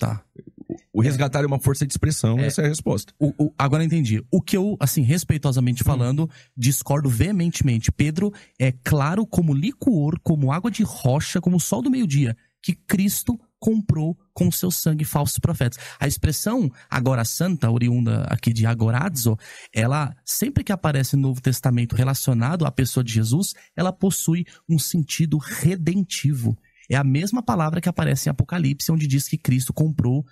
o resgatar é uma força de expressão, essa é a resposta. Agora eu entendi. O que eu, assim, respeitosamente falando, discordo veementemente. Pedro é claro como liquor, como água de rocha, como o sol do meio-dia, que Cristo comprou com o seu sangue falsos profetas. A expressão agora santa, oriunda aqui de agorazo, ela, sempre que aparece no Novo Testamento relacionado à pessoa de Jesus, ela possui um sentido redentivo. É a mesma palavra que aparece em Apocalipse, onde diz que Cristo comprou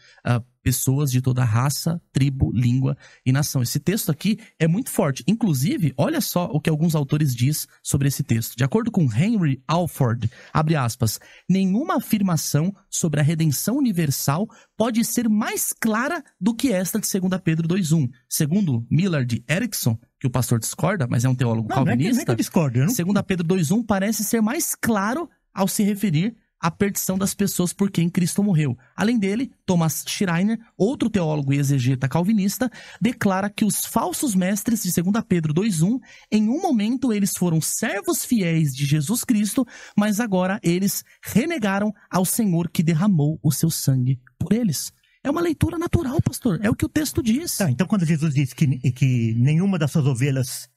pessoas de toda raça, tribo, língua e nação. Esse texto aqui é muito forte. Inclusive, olha só o que alguns autores dizem sobre esse texto. De acordo com Henry Alford, abre aspas, nenhuma afirmação sobre a redenção universal pode ser mais clara do que esta de 2 Pedro 2:1. Segundo Millard Erickson, que o pastor discorda, mas é um teólogo calvinista, não é que eu discordo, 2 Pedro 2:1 parece ser mais claro ao se referir a perdição das pessoas por quem Cristo morreu. Além dele, Thomas Schreiner, outro teólogo e exegeta calvinista, declara que os falsos mestres de 2 Pedro 2:1, em um momento eles foram servos fiéis de Jesus Cristo, mas agora eles renegaram ao Senhor que derramou o seu sangue por eles. É uma leitura natural, pastor. É o que o texto diz. Tá, então quando Jesus diz que nenhuma das suas ovelhas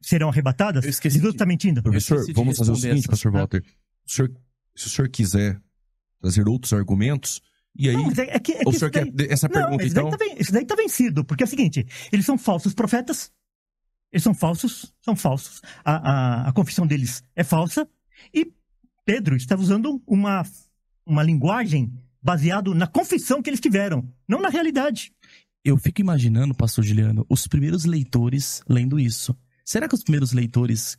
serão arrebatadas, Jesus está mentindo. Professor, vamos fazer o seguinte, pastor Walter. Se o senhor quiser trazer outros argumentos, e aí... Não, o senhor quer essa pergunta, então... Isso daí está vencido, porque é o seguinte, eles são falsos profetas, eles são falsos, a confissão deles é falsa, e Pedro está usando uma linguagem baseada na confissão que eles tiveram, não na realidade. Eu fico imaginando, pastor Juliano, os primeiros leitores lendo isso. Será que os primeiros leitores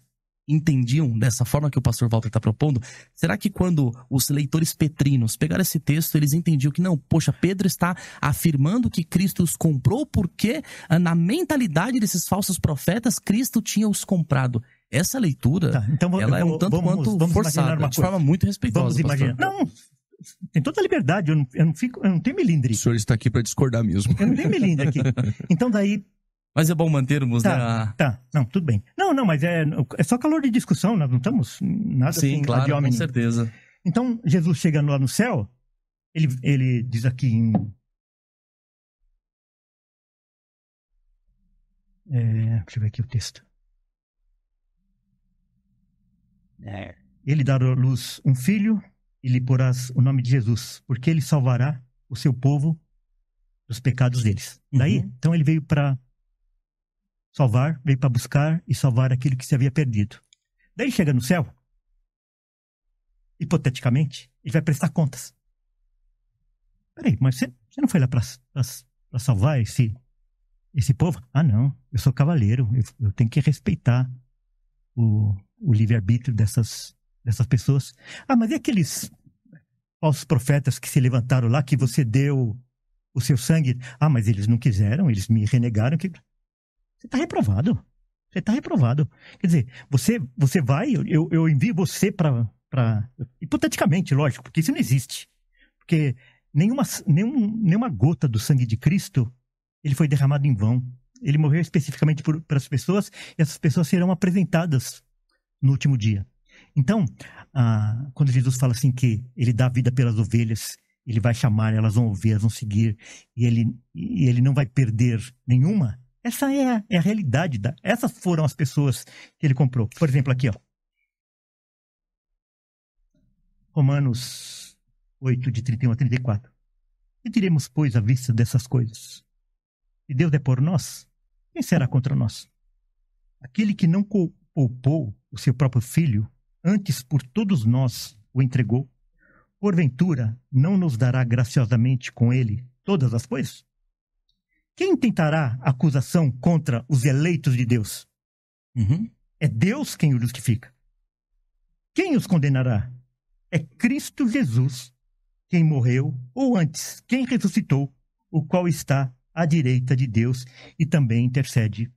entendiam dessa forma que o pastor Walter está propondo? Será que quando os leitores petrinos pegaram esse texto, eles entendiam que não, poxa, Pedro está afirmando que Cristo os comprou porque na mentalidade desses falsos profetas, Cristo tinha os comprado. Essa leitura, então, ela é um tanto quanto forçada, de forma muito respeitosa. Vamos imaginar. Não, tem toda a liberdade, eu não tenho melindre. O senhor está aqui para discordar mesmo. Eu não tenho melindre aqui. Então daí... Mas é bom mantermos, né? Não, tudo bem. Não, mas é só calor de discussão, nós não estamos nada assim. Sim, claro, com certeza. Então, Jesus chega lá no céu, ele diz aqui em... deixa eu ver aqui o texto. Ele dará à luz um filho e lhe porás o nome de Jesus, porque ele salvará o seu povo dos pecados deles. Daí, então ele veio para salvar, veio para buscar e salvar aquilo que se havia perdido. Daí ele chega no céu, hipoteticamente, ele vai prestar contas. Peraí, mas você não foi lá para salvar esse povo? Ah, não, eu sou cavaleiro, eu tenho que respeitar o livre-arbítrio dessas pessoas. Ah, mas e aqueles falsos profetas que se levantaram lá, que você deu o seu sangue? Ah, mas eles não quiseram, eles me renegaram. Você está reprovado. Você está reprovado. Quer dizer, você vai, eu envio você para... Hipoteticamente, lógico, porque isso não existe. Porque nenhuma gota do sangue de Cristo, ele foi derramado em vão. Ele morreu especificamente para as pessoas, e essas pessoas serão apresentadas no último dia. Então, quando Jesus fala assim que ele dá vida pelas ovelhas, ele vai chamar, elas vão ouvir, elas vão seguir, e ele não vai perder nenhuma, essa é a realidade. Essas foram as pessoas que ele comprou. Por exemplo, aqui, ó. Romanos 8, de 31 a 34. Que diremos, pois, à vista dessas coisas? Se Deus é por nós, quem será contra nós? Aquele que não poupou o seu próprio filho, antes por todos nós o entregou, porventura não nos dará graciosamente com ele todas as coisas? Quem tentará acusação contra os eleitos de Deus? É Deus quem os justifica. Quem os condenará? É Cristo Jesus, quem morreu, ou antes, quem ressuscitou, o qual está à direita de Deus e também intercede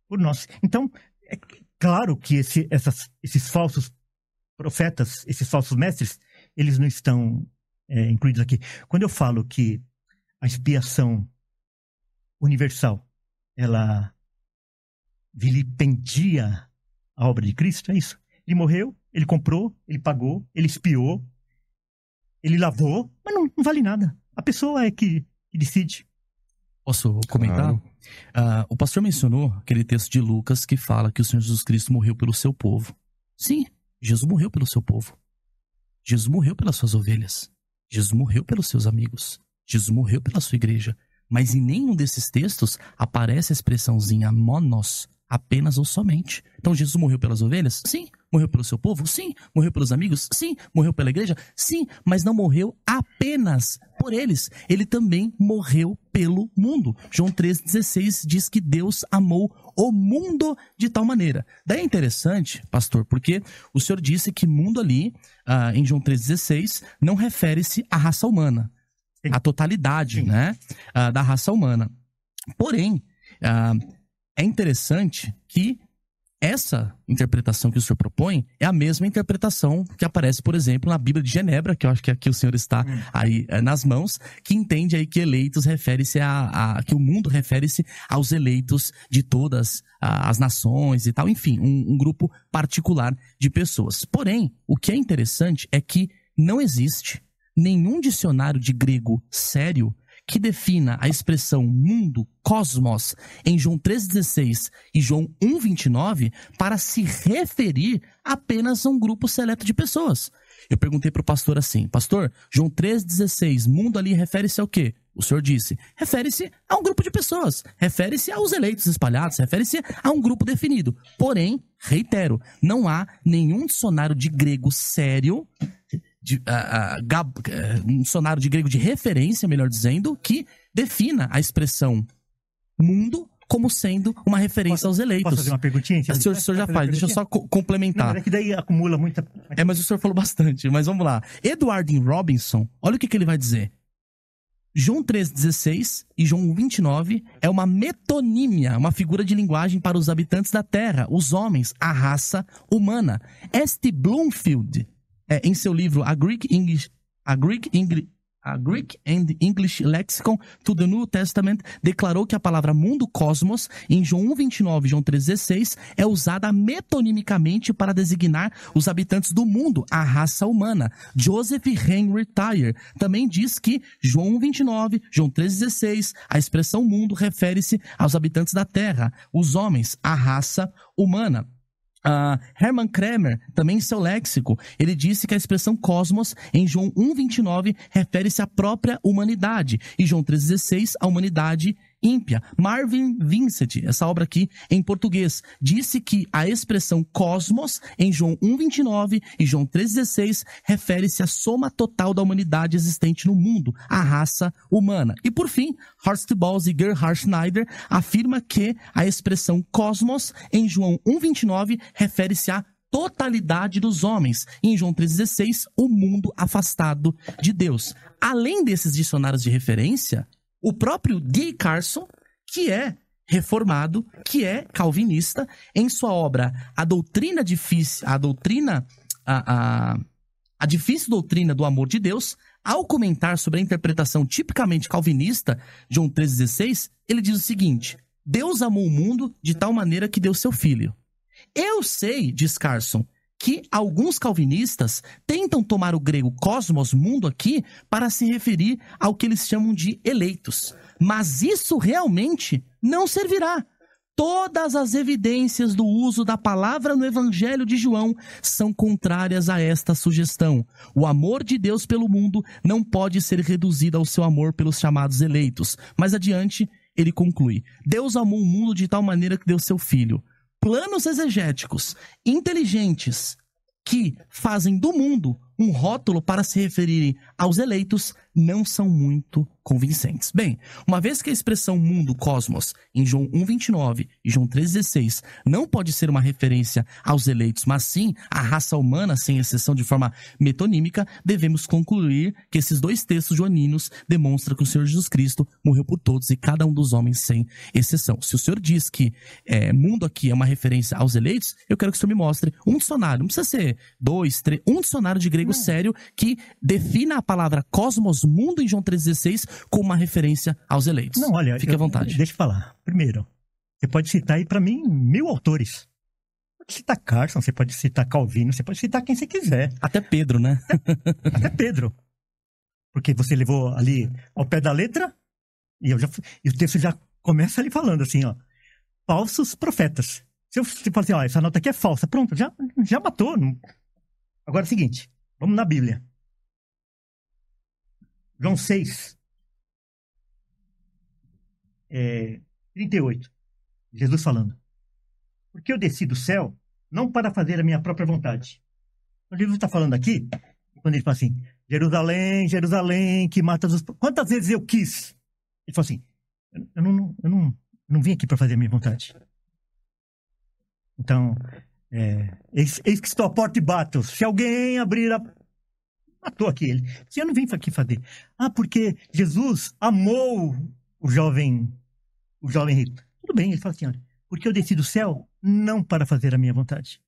por nós. Então, é claro que esses falsos profetas, esses falsos mestres, eles não estão incluídos aqui. Quando eu falo que a expiação universal, ela vilipendia a obra de Cristo, é isso. Ele morreu, ele comprou, ele pagou, ele expiou, ele lavou, mas não vale nada. A pessoa é que decide. Posso comentar? Claro. O pastor mencionou aquele texto de Lucas que fala que o Senhor Jesus Cristo morreu pelo seu povo. Sim, Jesus morreu pelo seu povo. Jesus morreu pelas suas ovelhas. Jesus morreu pelos seus amigos. Jesus morreu pela sua igreja. Mas em nenhum desses textos aparece a expressãozinha monos, apenas ou somente. Então Jesus morreu pelas ovelhas? Sim. Morreu pelo seu povo? Sim. Morreu pelos amigos? Sim. Morreu pela igreja? Sim. Mas não morreu apenas por eles. Ele também morreu pelo mundo. João 3,16 diz que Deus amou o mundo de tal maneira. Daí é interessante, pastor, porque o senhor disse que mundo ali, em João 3,16, não refere-se à raça humana. A totalidade, né, da raça humana. Porém, é interessante que essa interpretação que o senhor propõe é a mesma interpretação que aparece, por exemplo, na Bíblia de Genebra, que eu acho que aqui o senhor está aí nas mãos, que entende aí que eleitos refere-se que o mundo refere-se aos eleitos de todas as nações e tal, enfim, um grupo particular de pessoas. Porém, o que é interessante é que não existe nenhum dicionário de grego sério que defina a expressão mundo, cosmos, em João 3,16 e João 1,29 para se referir apenas a um grupo seleto de pessoas. Eu perguntei para o pastor assim, pastor, João 3,16, mundo ali refere-se ao quê? O senhor disse, refere-se a um grupo de pessoas, refere-se aos eleitos espalhados, refere-se a um grupo definido. Porém, reitero, não há nenhum dicionário de grego sério, um dicionário de grego de referência, melhor dizendo, que defina a expressão mundo como sendo uma referência aos eleitos. Posso fazer uma perguntinha? O senhor já faz, deixa eu só complementar. Não, é que daí acumula muita... Mas o senhor falou bastante, mas vamos lá. Edward Robinson, olha o que ele vai dizer. João 3,16 e João 1,29 é uma metonímia, uma figura de linguagem para os habitantes da Terra, os homens, a raça humana. Este Bloomfield, em seu livro A Greek and English Lexicon to the New Testament, declarou que a palavra mundo, cosmos, em João 1,29 e João 3,16, é usada metonimicamente para designar os habitantes do mundo, a raça humana. Joseph Henry Tyre também diz que João 1,29, João 3,16, a expressão mundo refere-se aos habitantes da Terra, os homens, a raça humana. Hermann Kremer, também em seu léxico, ele disse que a expressão cosmos em João 1,29 refere-se à própria humanidade e João 3,16 à humanidade ímpia. Marvin Vincent, essa obra aqui em português, disse que a expressão cosmos em João 1,29 e João 3,16 refere-se à soma total da humanidade existente no mundo, a raça humana. E por fim, Horst Boss e Gerhard Schneider afirma que a expressão cosmos em João 1,29 refere-se à totalidade dos homens. E em João 3,16, o mundo afastado de Deus. Além desses dicionários de referência, o próprio D. Carson, que é reformado, que é calvinista, em sua obra A Difícil Doutrina do Amor de Deus, ao comentar sobre a interpretação tipicamente calvinista de João 3,16, ele diz o seguinte: Deus amou o mundo de tal maneira que deu seu filho. Eu sei, diz Carson, que alguns calvinistas tentam tomar o grego cosmos, mundo aqui, para se referir ao que eles chamam de eleitos. Mas isso realmente não servirá. Todas as evidências do uso da palavra no Evangelho de João são contrárias a esta sugestão. O amor de Deus pelo mundo não pode ser reduzido ao seu amor pelos chamados eleitos. Mais adiante, ele conclui: Deus amou o mundo de tal maneira que deu seu filho. Planos exegéticos inteligentes que fazem do mundo um rótulo para se referirem aos eleitos não são muito convincentes. Bem, uma vez que a expressão mundo, cosmos, em João 1,29 e João 3,16 não pode ser uma referência aos eleitos, mas sim à raça humana, sem exceção de forma metonímica, devemos concluir que esses dois textos joaninos demonstram que o Senhor Jesus Cristo morreu por todos e cada um dos homens sem exceção. Se o Senhor diz que mundo aqui é uma referência aos eleitos, eu quero que o Senhor me mostre um dicionário, não precisa ser 2, 3, um dicionário de grego sério que defina a palavra cosmos, mundo, em João 3,16 como uma referência aos eleitos. Não, olha, fique à vontade. Deixa eu falar. Primeiro, você pode citar aí pra mim 1000 autores. Pode citar Carson, você pode citar Calvino, você pode citar quem você quiser. Até Pedro, né? Até Pedro. Porque você levou ali ao pé da letra e o texto já começa ali falando assim, ó. Falsos profetas. Se você fala assim, ó, essa nota aqui é falsa, pronto, já matou. Não... Agora é o seguinte, vamos na Bíblia. João 6, 38. Jesus falando: porque eu desci do céu não para fazer a minha própria vontade. O livro está falando aqui, quando ele fala assim: Jerusalém, Jerusalém, que matas os... Quantas vezes eu quis? Ele fala assim: eu não vim aqui para fazer a minha vontade. Então, eis que estou à porta e bato. Se alguém abrir a... Matou aqui ele. Eu não vim aqui fazer. Porque Jesus amou o jovem rico. Tudo bem, ele fala assim, olha, Porque eu desci do céu não para fazer a minha vontade,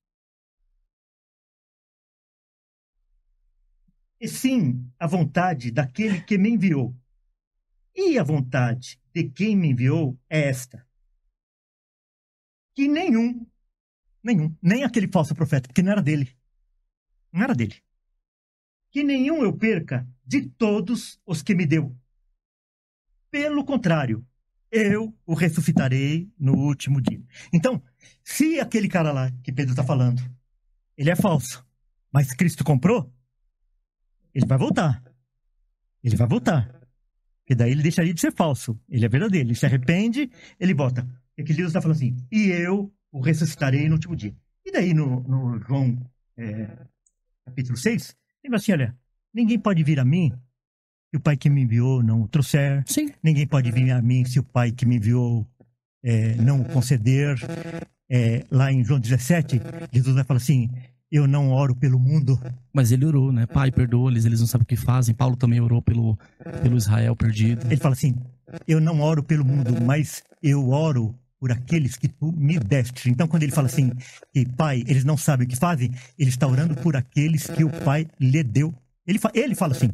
e sim a vontade daquele que me enviou. E a vontade de quem me enviou é esta: que nenhum, nem aquele falso profeta, porque não era dele, que nenhum eu perca de todos os que me deu. Pelo contrário, eu o ressuscitarei no último dia. Então, se aquele cara lá que Pedro está falando, ele é falso, mas Cristo comprou, ele vai voltar. Porque daí ele deixaria de ser falso. Ele é verdadeiro, ele se arrepende, ele volta. E aquele Deus está falando assim: e eu o ressuscitarei no último dia. E daí no João capítulo 6, ele fala assim: olha, ninguém pode vir a mim se o Pai que me enviou não o trouxer. Sim. Ninguém pode vir a mim se o Pai que me enviou não o conceder. Lá em João 17, Jesus vai falar assim: eu não oro pelo mundo. Mas ele orou, né? Pai, perdoa-lhes, eles não sabem o que fazem. Paulo também orou pelo Israel perdido. Ele fala assim: eu não oro pelo mundo, mas eu oro por aqueles que tu me deste. Então, quando ele fala assim, que Pai, eles não sabem o que fazem, ele está orando por aqueles que o Pai lhe deu. Ele fala assim,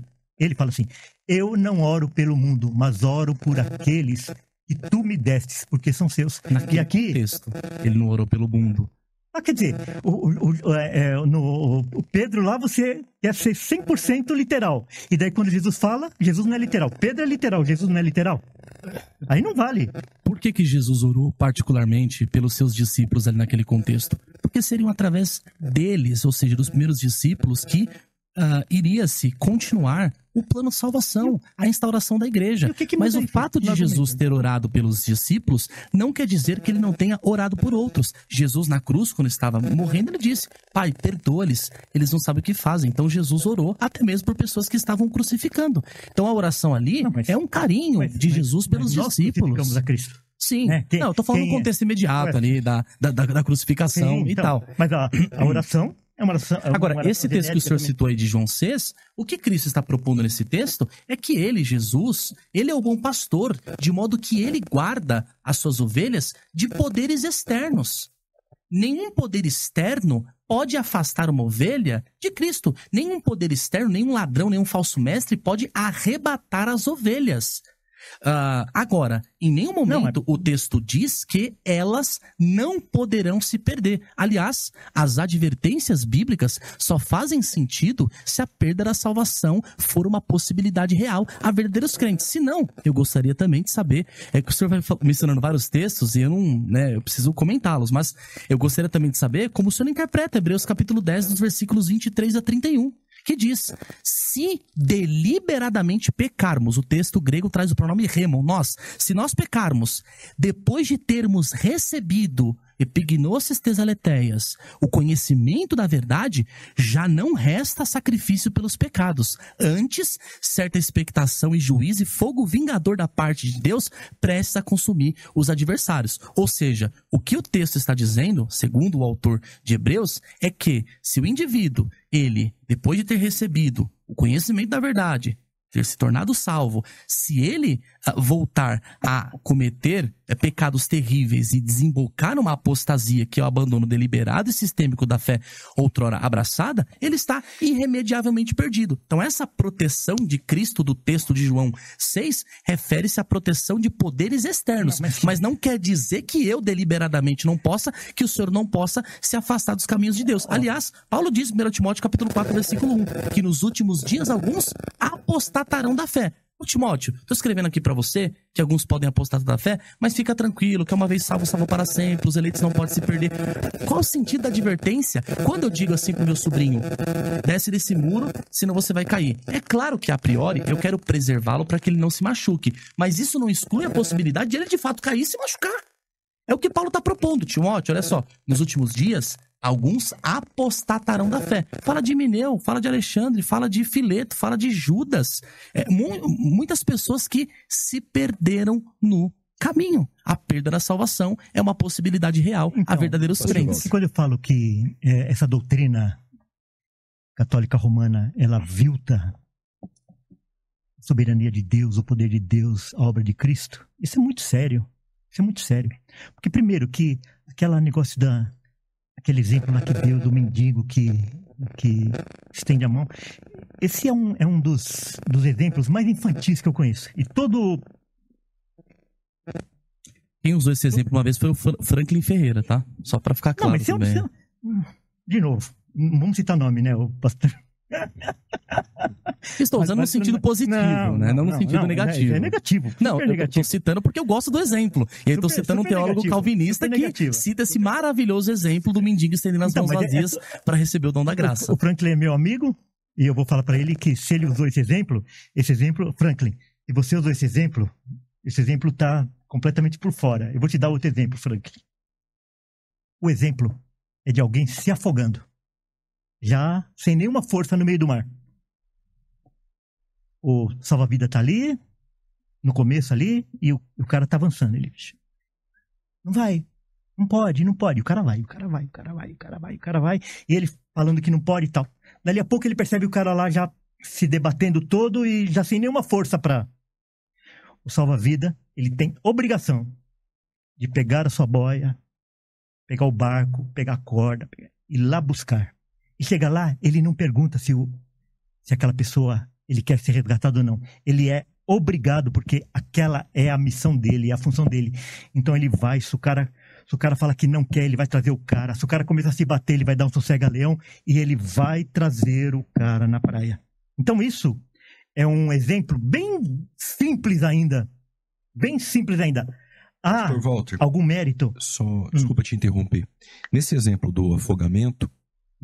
eu não oro pelo mundo, mas oro por aqueles que tu me destes, porque são seus. Naquele texto, ele não orou pelo mundo. Quer dizer, o Pedro lá você quer ser 100% literal. E daí quando Jesus fala, Jesus não é literal. Pedro é literal, Jesus não é literal. Aí não vale. Por que Jesus orou particularmente pelos seus discípulos ali naquele contexto? Porque seriam através deles, ou seja, dos primeiros discípulos, que iria-se continuar o plano de salvação, a instauração da igreja. Mas o fato de Jesus ter orado pelos discípulos não quer dizer que ele não tenha orado por outros. Jesus na cruz, quando estava morrendo, ele disse: Pai, perdoa-lhes, eles não sabem o que fazem. Então Jesus orou até mesmo por pessoas que estavam crucificando. Então a oração ali é um carinho de Jesus pelos discípulos. Nós a Cristo. Sim, não, eu tô falando no contexto imediato ali da crucificação e tal. Mas a oração é uma oração. Agora, esse texto que o senhor citou aí de João 6, o que Cristo está propondo nesse texto é que ele, Jesus, ele é o bom pastor, de modo que ele guarda as suas ovelhas de poderes externos. Nenhum poder externo pode afastar uma ovelha de Cristo. Nenhum poder externo, nenhum ladrão, nenhum falso mestre pode arrebatar as ovelhas. Agora, em nenhum momento o texto diz que elas não poderão se perder. Aliás, as advertências bíblicas só fazem sentido se a perda da salvação for uma possibilidade real a verdadeiros crentes. Se não, eu gostaria também de saber, que o senhor vai mencionando vários textos e eu preciso comentá-los, mas eu gostaria também de saber como o senhor interpreta Hebreus capítulo 10, dos versículos 23 a 31. Que diz: se deliberadamente pecarmos, o texto grego traz o pronome remo, se nós pecarmos, depois de termos recebido epignosis tesaleteias, o conhecimento da verdade, já não resta sacrifício pelos pecados. Antes, certa expectação e juízo e fogo vingador da parte de Deus prestes a consumir os adversários. Ou seja, o que o texto está dizendo, segundo o autor de Hebreus, é que se o indivíduo, ele, depois de ter recebido o conhecimento da verdade, ter se tornado salvo, se ele voltar a cometer pecados terríveis e desembocar numa apostasia, que é o abandono deliberado e sistêmico da fé outrora abraçada, ele está irremediavelmente perdido. Então essa proteção de Cristo do texto de João 6 refere-se à proteção de poderes externos, mas não quer dizer que eu deliberadamente não possa, que o Senhor não possa se afastar dos caminhos de Deus. Aliás, Paulo diz em 1 Timóteo capítulo 4, versículo 1, que nos últimos dias alguns apostatarão da fé. Ô Timóteo, tô escrevendo aqui pra você que alguns podem apostatar da fé, mas fica tranquilo, que uma vez salvo, salvo para sempre, os eleitos não podem se perder. Qual o sentido da advertência quando eu digo assim pro meu sobrinho: desce desse muro, senão você vai cair? É claro que a priori eu quero preservá-lo para que ele não se machuque, mas isso não exclui a possibilidade de ele de fato cair e se machucar. É o que Paulo tá propondo, Timóteo, olha só, nos últimos dias alguns apostatarão da fé. Fala de Himeneu, fala de Alexandre, fala de Fileto, fala de Judas. Muitas pessoas que se perderam no caminho. A perda da salvação é uma possibilidade real a verdadeiros crentes. Quando eu falo que essa doutrina católica romana, ela avilta a soberania de Deus, o poder de Deus, a obra de Cristo, isso é muito sério. Isso é muito sério. Porque, primeiro, que aquele negócio aquele exemplo lá que deu do mendigo que estende a mão, esse é um dos exemplos mais infantis que eu conheço. E todo... Quem usou esse exemplo uma vez foi o Franklin Ferreira, tá? Só pra ficar claro também. De novo, não vamos citar nome, né, o pastor? Estou usando no sentido positivo, né? Não no sentido negativo. É negativo. Não, eu estou citando porque eu gosto do exemplo. E aí estou citando um teólogo calvinista que cita esse maravilhoso exemplo do mendigo estendendo as mãos vazias para receber o dom da graça. O Franklin é meu amigo e eu vou falar para ele que se ele usou esse exemplo, Franklin, e você usou esse exemplo está completamente por fora. Eu vou te dar outro exemplo, Franklin. O exemplo é de alguém se afogando, já sem nenhuma força no meio do mar. O salva-vida tá ali, no começo ali, e o cara tá avançando. Ele não vai, não pode. O cara vai. E ele falando que não pode e tal. Dali a pouco ele percebe o cara lá já se debatendo todo e já sem nenhuma força para... O salva-vida, ele tem obrigação de pegar a sua boia, pegar o barco, pegar a corda, ir lá buscar. E chega lá, ele não pergunta se aquela pessoa... ele quer ser resgatado ou não. Ele é obrigado, porque aquela é a missão dele, é a função dele. Então ele vai, se o cara fala que não quer, ele vai trazer o cara. Se o cara começa a se bater, ele vai dar um sossega-leão e ele vai trazer o cara na praia. Então isso é um exemplo bem simples ainda. Pastor Walter, algum mérito? Desculpa te interromper. Nesse exemplo do afogamento,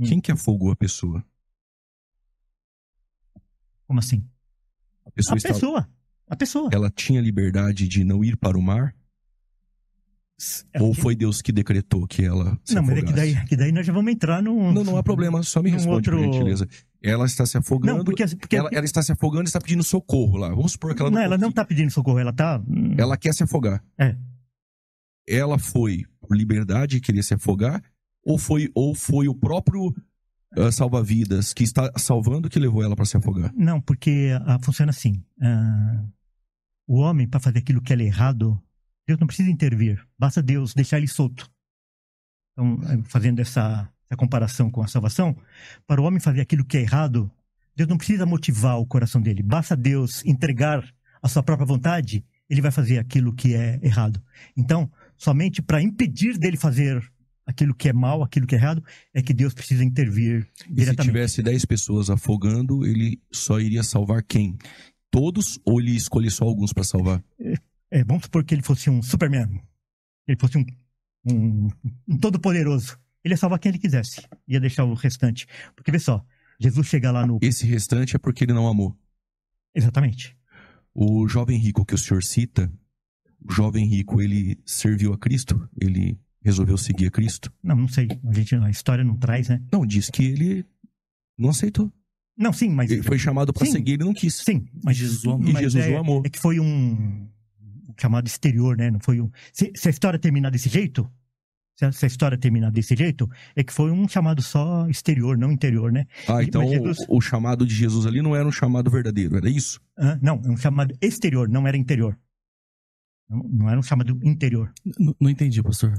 quem que afogou a pessoa? Como assim? A pessoa. Ela tinha liberdade de não ir para o mar? Ou foi Deus que decretou que ela se afogasse? Mas é que daí nós já vamos entrar num... Não há problema, só me responde, por gentileza. Ela está se afogando, porque ela está se afogando e está pedindo socorro lá. Vamos supor que ela não... Ela não está pedindo socorro, ela está... Ela quer se afogar. É. Ela foi por liberdade querer se afogar? Ou foi o próprio... salva-vidas que está salvando que levou ela para se afogar? Não, porque funciona assim. O homem, para fazer aquilo que é errado, Deus não precisa intervir. Basta Deus deixar ele solto. Então, fazendo essa comparação com a salvação, para o homem fazer aquilo que é errado, Deus não precisa motivar o coração dele. Basta Deus entregar a sua própria vontade, ele vai fazer aquilo que é errado. Então, somente para impedir dele fazer aquilo que é mal, aquilo que é errado, é que Deus precisa intervir diretamente. E se tivesse 10 pessoas afogando, ele só iria salvar quem? Todos ou ele escolhe só alguns para salvar? Vamos supor que ele fosse um Superman. Ele fosse um todo-poderoso. Ele ia salvar quem ele quisesse. Ia deixar o restante. Porque, vê só, Jesus chega lá no... Esse restante é porque ele não amou. Exatamente. O jovem rico que o senhor cita, o jovem rico, ele serviu a Cristo? Ele... resolveu seguir a Cristo? Não sei. A história não traz, né? Não, diz que ele não aceitou. Não, sim, mas... Ele foi chamado para seguir, ele não quis. Sim, mas Jesus o amou. E Jesus o amou. É que foi um chamado exterior, né? Não foi um... Se a história terminar desse jeito, é que foi um chamado só exterior, não interior, né? Então Jesus... o chamado de Jesus ali não era um chamado verdadeiro, era isso? Não, é um chamado exterior, não era interior. Não era um chamado interior. Não entendi, pastor.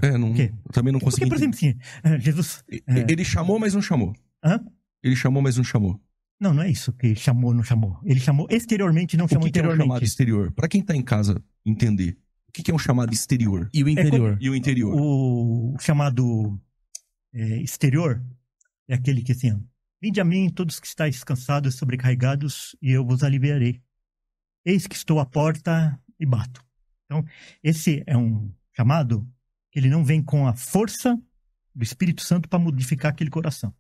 Também não consegui. Porque, por exemplo, assim, Jesus... Ele chamou, mas não chamou. Ele chamou, mas não chamou. Não é isso que chamou, não chamou. Ele chamou exteriormente, não chamou interiormente. O que é um chamado exterior? Para quem está em casa entender, o que é um chamado exterior? E o interior? E o interior? O chamado exterior é aquele que assim, vinde a mim todos que estáis cansados e sobrecarregados e eu vos aliviarei. Eis que estou à porta e bato. Então, esse é um chamado que ele não vem com a força do Espírito Santo para modificar aquele coração.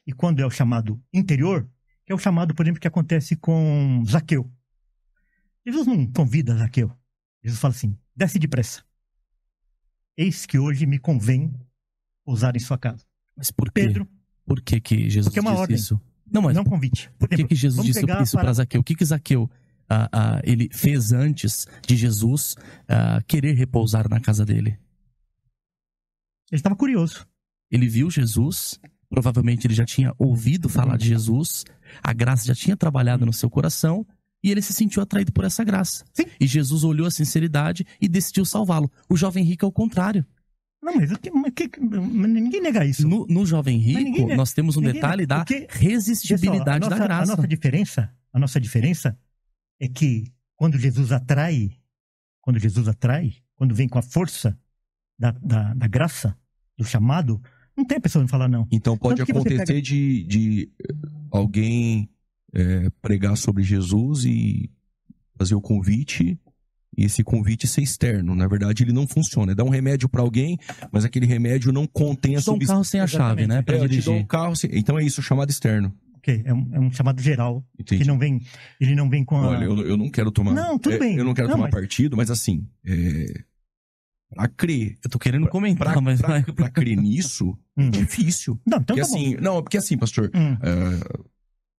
E quando é o chamado interior, que é o chamado, por exemplo, que acontece com Zaqueu. Jesus não convida Zaqueu. Jesus fala assim, desce depressa. Eis que hoje me convém pousar em sua casa. Mas por quê? Pedro, por que Jesus porque é uma disse ordem, isso? Não convite. Por que Jesus disse isso para Zaqueu? O que Zaqueu ele fez antes de Jesus querer repousar na casa dele? Ele estava curioso. Ele viu Jesus, provavelmente ele já tinha ouvido falar de Jesus, a graça já tinha trabalhado no seu coração, e ele se sentiu atraído por essa graça. Sim. E Jesus olhou a sinceridade e decidiu salvá-lo. O jovem rico é o contrário. Não, mas ninguém nega isso. No jovem rico, nós temos um detalhe da resistibilidade da graça. A nossa diferença é que quando Jesus atrai, quando vem com a força da graça, do chamado, não tem a pessoa que falar não. Então pode acontecer de alguém pregar sobre Jesus e fazer o convite, e esse convite ser externo. Na verdade, ele não funciona. Dá um remédio para alguém, mas aquele remédio não contém a substância. Um carro sem a chave, né? Para dirigir. Eu te dou um carro sem... Então é isso, chamado externo. Okay. É um chamado geral. Entendi. Ele não vem com a... Olha, eu não quero tomar... Não, tudo bem. Eu não quero tomar partido, mas assim... Pra crer... Eu tô querendo comentar, mas... Pra crer nisso, é difícil. Não, então porque assim, pastor... o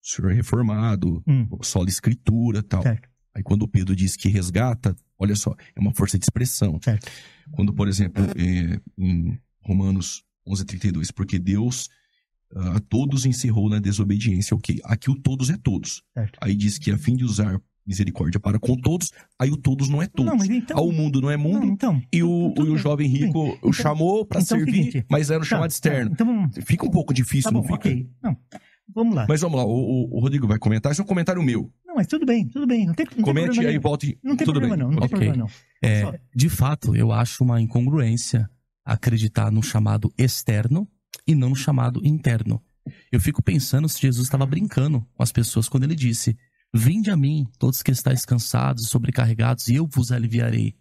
senhor é reformado, sola escritura e tal. Certo. Aí quando o Pedro diz que resgata, olha só, é uma força de expressão. Certo. Quando, por exemplo, em Romanos 11:32, porque Deus a todos encerrou na desobediência, ok. Aqui o todos é todos. Certo. Aí diz que a fim de usar misericórdia para com todos, aí o todos não é todos. Não, mas então... O mundo não é mundo, e o jovem rico o chamou para servir, mas era um chamado externo. Então, fica um pouco difícil, não fica? Ok. Não. Vamos lá. Mas vamos lá, o Rodrigo vai comentar, esse é um comentário meu. Não, mas tudo bem. Não tem comente aí e volte. Não tem problema não, não tem problema não. De fato, eu acho uma incongruência acreditar no chamado externo e não no chamado interno. Eu fico pensando se Jesus estava brincando com as pessoas quando ele disse: vinde a mim, todos que estáis cansados e sobrecarregados, e eu vos aliviarei.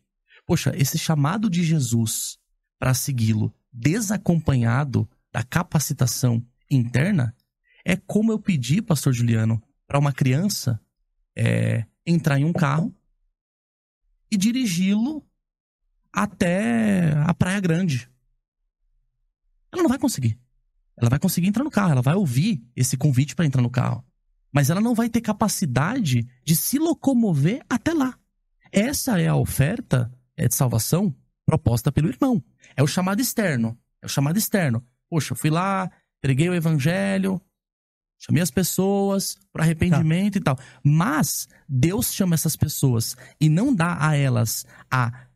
Poxa, esse chamado de Jesus para segui-lo, desacompanhado da capacitação interna, é como eu pedi, pastor Juliano, para uma criança entrar em um carro e dirigi-lo até a Praia Grande. Ela não vai conseguir. Ela vai conseguir entrar no carro, ela vai ouvir esse convite para entrar no carro. Mas ela não vai ter capacidade de se locomover até lá. Essa é a oferta de salvação proposta pelo irmão. É o chamado externo. Poxa, eu fui lá, preguei o evangelho, chamei as pessoas para arrependimento e tal. Mas Deus chama essas pessoas e não dá a elas a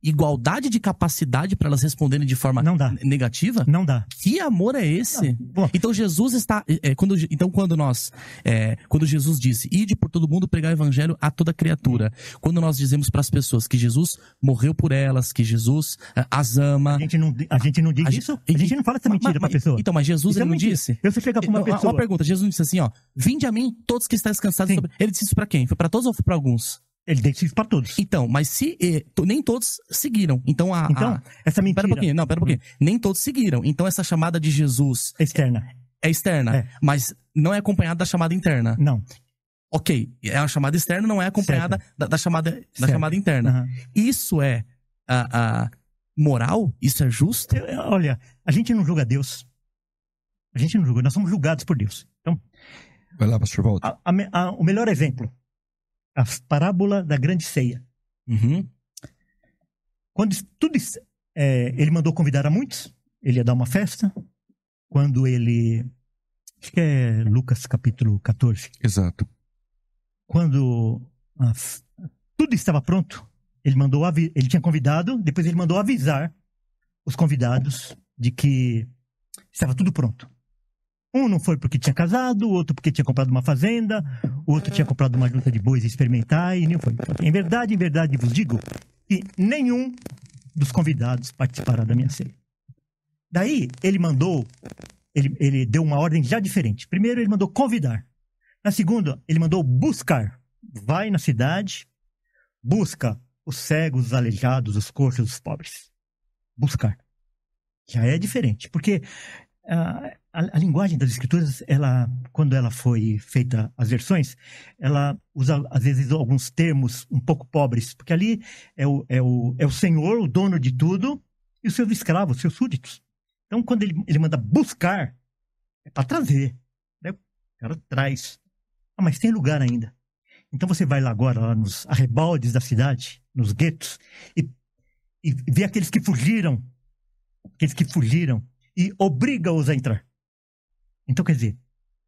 igualdade de capacidade para elas responderem de forma negativa? Não dá. Que amor é esse? Então Jesus está... Quando Jesus disse, ide por todo mundo pregar o evangelho a toda criatura. Quando nós dizemos para as pessoas que Jesus morreu por elas, que Jesus as ama... A gente não diz isso? A gente não fala essa mentira para a pessoa. Então, mas Jesus ele não disse? Eu sei chegar para uma pessoa... Uma pergunta, Jesus não disse assim, vinde a mim todos que estáis cansados. Ele disse isso para quem? Foi para todos ou foi para alguns? Ele disse isso para todos. Então, mas se nem todos seguiram. Então, essa mentira... Pera um pouquinho. Nem todos seguiram. Então, essa chamada de Jesus... É externa. Mas não é acompanhada da chamada interna. Não. Ok. É a chamada externa, não é acompanhada da chamada interna. Uhum. Isso é moral? Isso é justo? Olha, a gente não julga Deus. A gente não julga. Nós somos julgados por Deus. Então... Vai lá, pastor Walter. O melhor exemplo... A parábola da grande ceia. Uhum. Quando ele mandou convidar a muitos, ele ia dar uma festa. Quando ele... Acho que é Lucas capítulo 14. Exato. Quando tudo estava pronto, ele tinha convidado, depois ele mandou avisar os convidados de que estava tudo pronto. Um não foi porque tinha casado, o outro porque tinha comprado uma fazenda, o outro tinha comprado uma junta de bois e experimentar, e nem foi. Em verdade vos digo que nenhum dos convidados participará da minha ceia. Daí, ele deu uma ordem já diferente. Primeiro, ele mandou convidar. Na segunda, ele mandou buscar. Vai na cidade, busca os cegos, os aleijados, os coxos, os pobres. Buscar. Já é diferente, porque... A linguagem das escrituras, quando ela foi feita as versões, ela usa às vezes alguns termos um pouco pobres, porque ali é o Senhor, o dono de tudo, e os seus escravos, os seus súditos. Então, quando ele manda buscar, é para trazer. Né? O cara traz. Mas tem lugar ainda. Então você vai lá agora, lá nos arrebaldes da cidade, nos guetos, e vê aqueles que fugiram, e obriga-os a entrar. Então, quer dizer,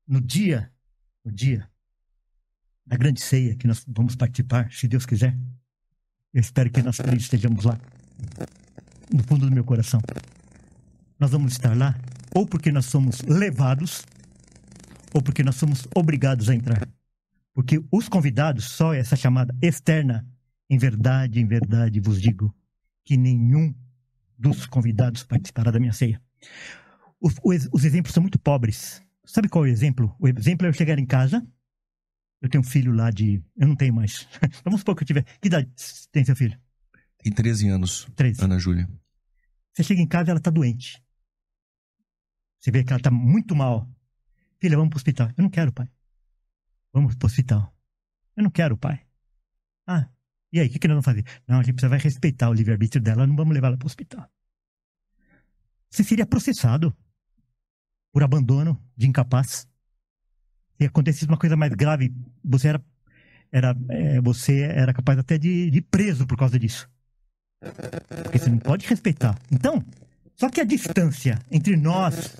no dia da grande ceia que nós vamos participar, se Deus quiser. Eu espero que nós três estejamos lá, no fundo do meu coração. Nós vamos estar lá ou porque nós somos levados, ou porque nós somos obrigados a entrar. Porque os convidados, só essa chamada externa, em verdade vos digo, que nenhum dos convidados participará da minha ceia. Os exemplos são muito pobres. Sabe qual é o exemplo? O exemplo é eu chegar em casa, eu tenho um filho lá eu não tenho mais. Vamos supor que eu tiver... Que idade tem seu filho? Tem 13 anos, 13. Ana Júlia. Você chega em casa e ela está doente. Você vê que ela está muito mal. Filha, vamos para o hospital. Eu não quero, pai. Vamos para o hospital. Eu não quero, pai. Ah, e aí, o que nós vamos fazer? Não, a gente vai respeitar o livre-arbítrio dela, não vamos levar ela para o hospital. Você seria processado por abandono de incapaz. Se acontecesse uma coisa mais grave, você era capaz até de ir preso por causa disso. Porque você não pode respeitar. Então, só que a distância entre nós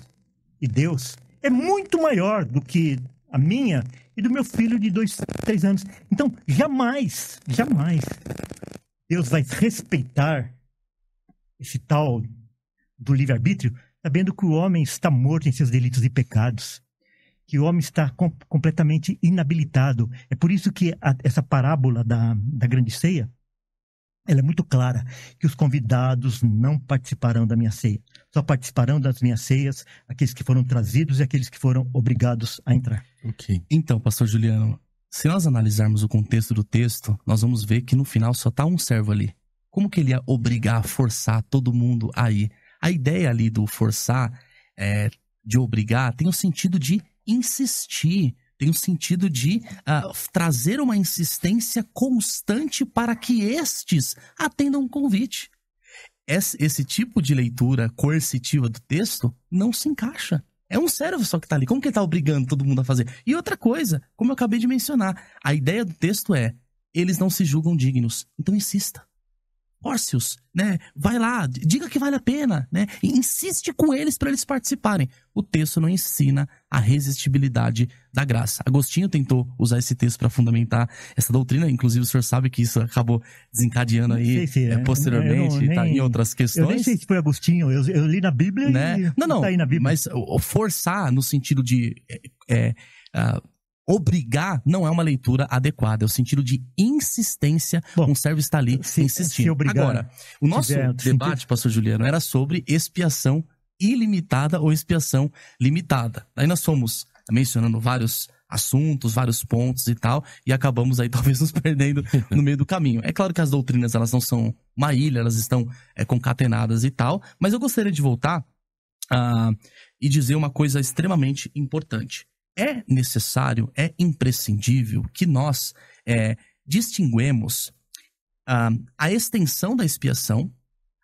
e Deus é muito maior do que a minha e do meu filho de 2, 3 anos. Então, jamais Deus vai respeitar esse tal do livre-arbítrio, sabendo que o homem está morto em seus delitos e pecados, que o homem está completamente inabilitado. É por isso que essa parábola da grande ceia, ela é muito clara, que os convidados não participarão da minha ceia. Só participarão das minhas ceias aqueles que foram trazidos e aqueles que foram obrigados a entrar. Ok. Então, pastor Juliano, se nós analisarmos o contexto do texto, nós vamos ver que no final só está um servo ali. Como que ele ia obrigar, forçar todo mundo a ir? A ideia ali do forçar, de obrigar, tem o sentido de insistir, tem o sentido de trazer uma insistência constante para que estes atendam um convite. Esse tipo de leitura coercitiva do texto não se encaixa. É um servo só que está ali. Como que ele está obrigando todo mundo a fazer? E outra coisa, como eu acabei de mencionar, a ideia do texto é: eles não se julgam dignos, então insista. Force-os, né? Vai lá, diga que vale a pena, né? E insiste com eles para eles participarem. O texto não ensina a resistibilidade da graça. Agostinho tentou usar esse texto para fundamentar essa doutrina, inclusive o senhor sabe que isso acabou desencadeando aí posteriormente em outras questões. Eu nem sei se foi Agostinho, eu li na Bíblia, né? Não, tá aí na Bíblia. Mas forçar no sentido de obrigar não é uma leitura adequada, é o sentido de insistência. Um servo está ali insistindo. Agora, o nosso debate, pastor Juliano, era sobre expiação ilimitada ou expiação limitada. Aí nós fomos mencionando vários assuntos, vários pontos e tal, e acabamos aí talvez nos perdendo no meio do caminho. É claro que as doutrinas, elas não são uma ilha, elas estão concatenadas e tal, mas eu gostaria de voltar e dizer uma coisa extremamente importante. É necessário, é imprescindível que nós distinguemos a extensão da expiação,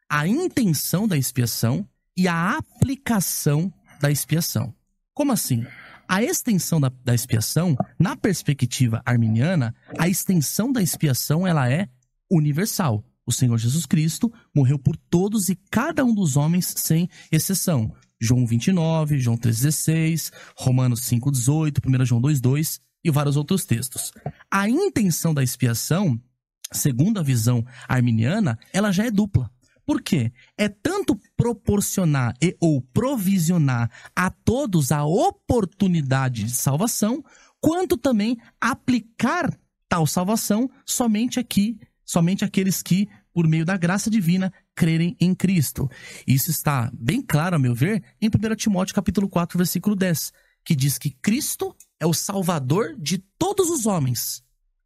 a intenção da expiação e a aplicação da expiação. Como assim? A extensão da expiação, na perspectiva arminiana, a extensão da expiação ela é universal. O Senhor Jesus Cristo morreu por todos e cada um dos homens sem exceção. João 29, João 3,16, Romanos 5,18, 1 João 2,2 e vários outros textos. A intenção da expiação, segundo a visão arminiana, ela já é dupla. Por quê? É tanto proporcionar ou provisionar a todos a oportunidade de salvação, quanto também aplicar tal salvação somente aqueles que, por meio da graça divina, crerem em Cristo. Isso está bem claro, a meu ver, em 1 Timóteo capítulo 4, versículo 10, que diz que Cristo é o Salvador de todos os homens,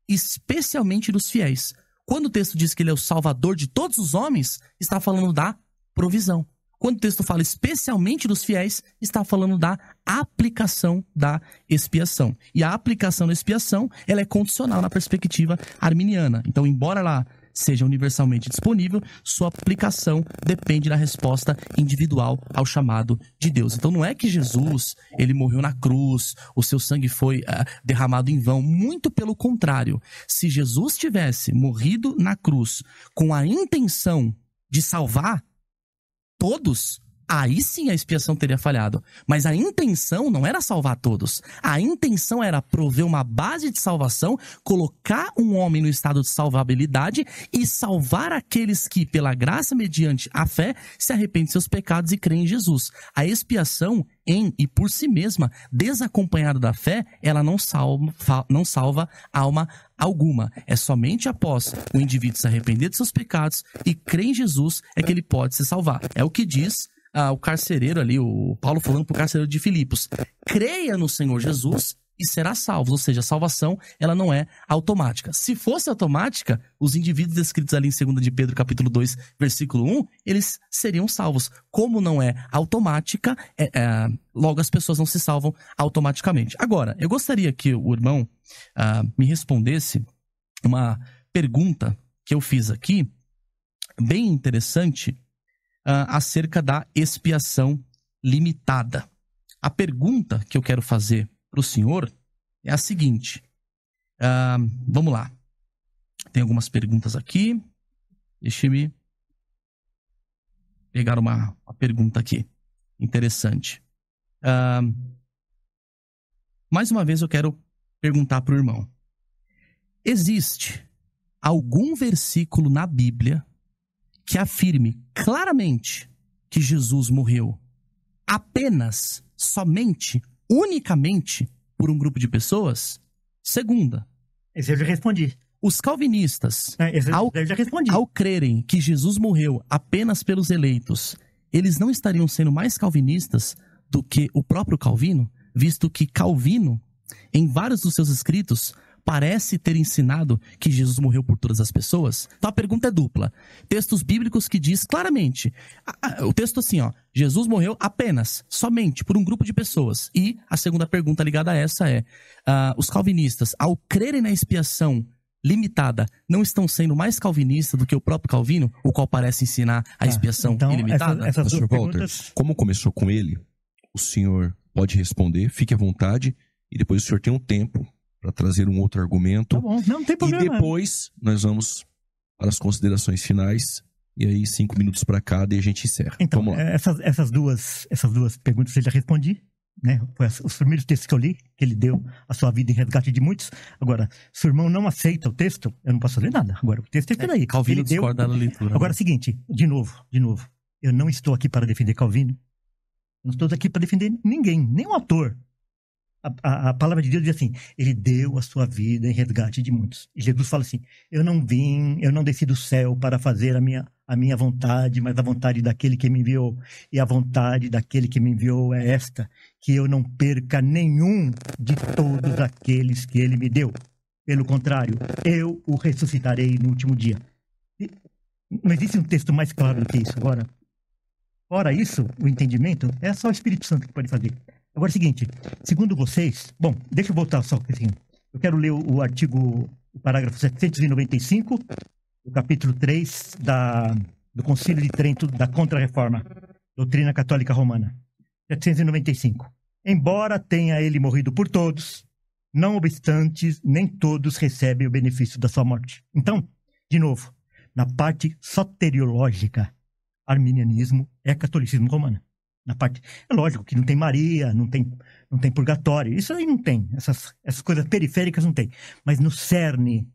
especialmente dos fiéis. Quando o texto diz que ele é o Salvador de todos os homens, está falando da provisão. Quando o texto fala especialmente dos fiéis, está falando da aplicação da expiação. E a aplicação da expiação, ela é condicional na perspectiva arminiana. Então, embora ela seja universalmente disponível, sua aplicação depende da resposta individual ao chamado de Deus. Então não é que Jesus, ele morreu na cruz, o seu sangue foi derramado em vão. Muito pelo contrário. Se Jesus tivesse morrido na cruz com a intenção de salvar todos, aí sim a expiação teria falhado. Mas a intenção não era salvar todos. A intenção era prover uma base de salvação, colocar um homem no estado de salvabilidade e salvar aqueles que, pela graça mediante a fé, se arrependem de seus pecados e creem em Jesus. A expiação, em e por si mesma, desacompanhada da fé, ela não salva alma alguma. É somente após o indivíduo se arrepender de seus pecados e crer em Jesus é que ele pode se salvar. É o que diz o carcereiro ali, o Paulo falando pro carcereiro de Filipos: creia no Senhor Jesus e será salvo. Ou seja, a salvação, ela não é automática. Se fosse automática, os indivíduos descritos ali em 2 de Pedro, capítulo 2, versículo 1, eles seriam salvos. Como não é automática, logo as pessoas não se salvam automaticamente. Agora, eu gostaria que o irmão me respondesse uma pergunta que eu fiz aqui, bem interessante, acerca da expiação limitada. A pergunta que eu quero fazer para o senhor é a seguinte. Vamos lá. Tem algumas perguntas aqui. Deixe-me pegar uma pergunta aqui. Interessante. Mais uma vez eu quero perguntar para o irmão. Existe algum versículo na Bíblia que afirme claramente que Jesus morreu apenas, somente, unicamente por um grupo de pessoas? Segunda. Esse eu já respondi. Os calvinistas, eu já respondi. Ao crerem que Jesus morreu apenas pelos eleitos, eles não estariam sendo mais calvinistas do que o próprio Calvino, visto que Calvino, em vários dos seus escritos, parece ter ensinado que Jesus morreu por todas as pessoas? Então a pergunta é dupla. Textos bíblicos que diz claramente, o texto assim, Jesus morreu apenas, somente, por um grupo de pessoas. E a segunda pergunta ligada a essa é, os calvinistas, ao crerem na expiação limitada, não estão sendo mais calvinistas do que o próprio Calvino, o qual parece ensinar a expiação então, ilimitada? Essas duas perguntas... Como começou com ele, o senhor pode responder, fique à vontade, e depois o senhor tem um tempo para trazer um outro argumento. Tá bom, não tem problema. E depois nós vamos para as considerações finais. E aí 5 minutos para cada e a gente encerra. Então, vamos lá. Essas duas perguntas eu já respondi, né? Foi os primeiros textos que eu li, que ele deu a sua vida em resgate de muitos. Agora, se o irmão não aceita o texto, eu não posso ler nada. Agora, o texto é aquele aí. Calvino discorda da leitura. Agora, é o seguinte, de novo, eu não estou aqui para defender Calvino. Não estou aqui para defender ninguém, nenhum autor. A palavra de Deus diz assim, ele deu a sua vida em resgate de muitos. E Jesus fala assim, eu não desci do céu para fazer a minha vontade, mas a vontade daquele que me enviou. E a vontade daquele que me enviou é esta, que eu não perca nenhum de todos aqueles que ele me deu. Pelo contrário, eu o ressuscitarei no último dia. E não existe um texto mais claro do que isso. Agora, fora isso, o entendimento é só o Espírito Santo que pode fazer. Agora é o seguinte, segundo vocês... Bom, deixa eu voltar só um pouquinho. Eu quero ler o artigo, o parágrafo 795, do capítulo 3 do Concílio de Trento da Contra-Reforma, Doutrina Católica Romana. 795. Embora tenha ele morrido por todos, não obstante, nem todos recebem o benefício da sua morte. Então, de novo, na parte soteriológica, arminianismo é catolicismo romano. Na parte, é lógico que não tem Maria, não tem purgatório, isso aí não tem, essas coisas periféricas não tem. Mas no cerne,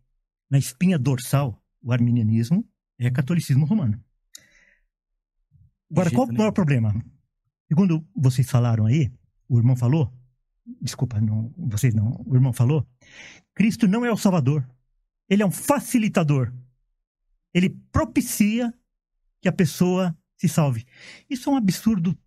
na espinha dorsal, o arminianismo é catolicismo romano. Agora, qual o maior problema? Segundo vocês falaram aí, o irmão falou, desculpa, não, vocês não, o irmão falou, Cristo não é o Salvador, ele é um facilitador. Ele propicia que a pessoa se salve. Isso é um absurdo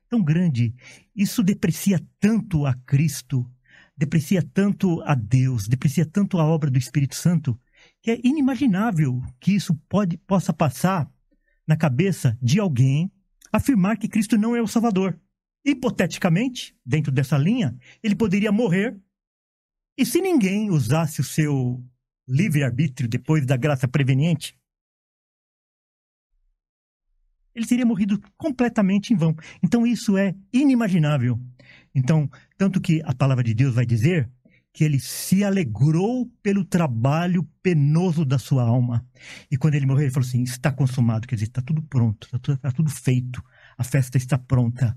tão grande, isso deprecia tanto a Cristo, deprecia tanto a Deus, deprecia tanto a obra do Espírito Santo, que é inimaginável que isso possa passar na cabeça de alguém afirmar que Cristo não é o Salvador. Hipoteticamente, dentro dessa linha, ele poderia morrer, e se ninguém usasse o seu livre-arbítrio depois da graça preveniente, ele teria morrido completamente em vão. Então isso é inimaginável. Então, tanto que a palavra de Deus vai dizer que ele se alegrou pelo trabalho penoso da sua alma. E quando ele morreu, ele falou assim, está consumado, quer dizer, está tudo pronto, está tudo feito. a festa está pronta.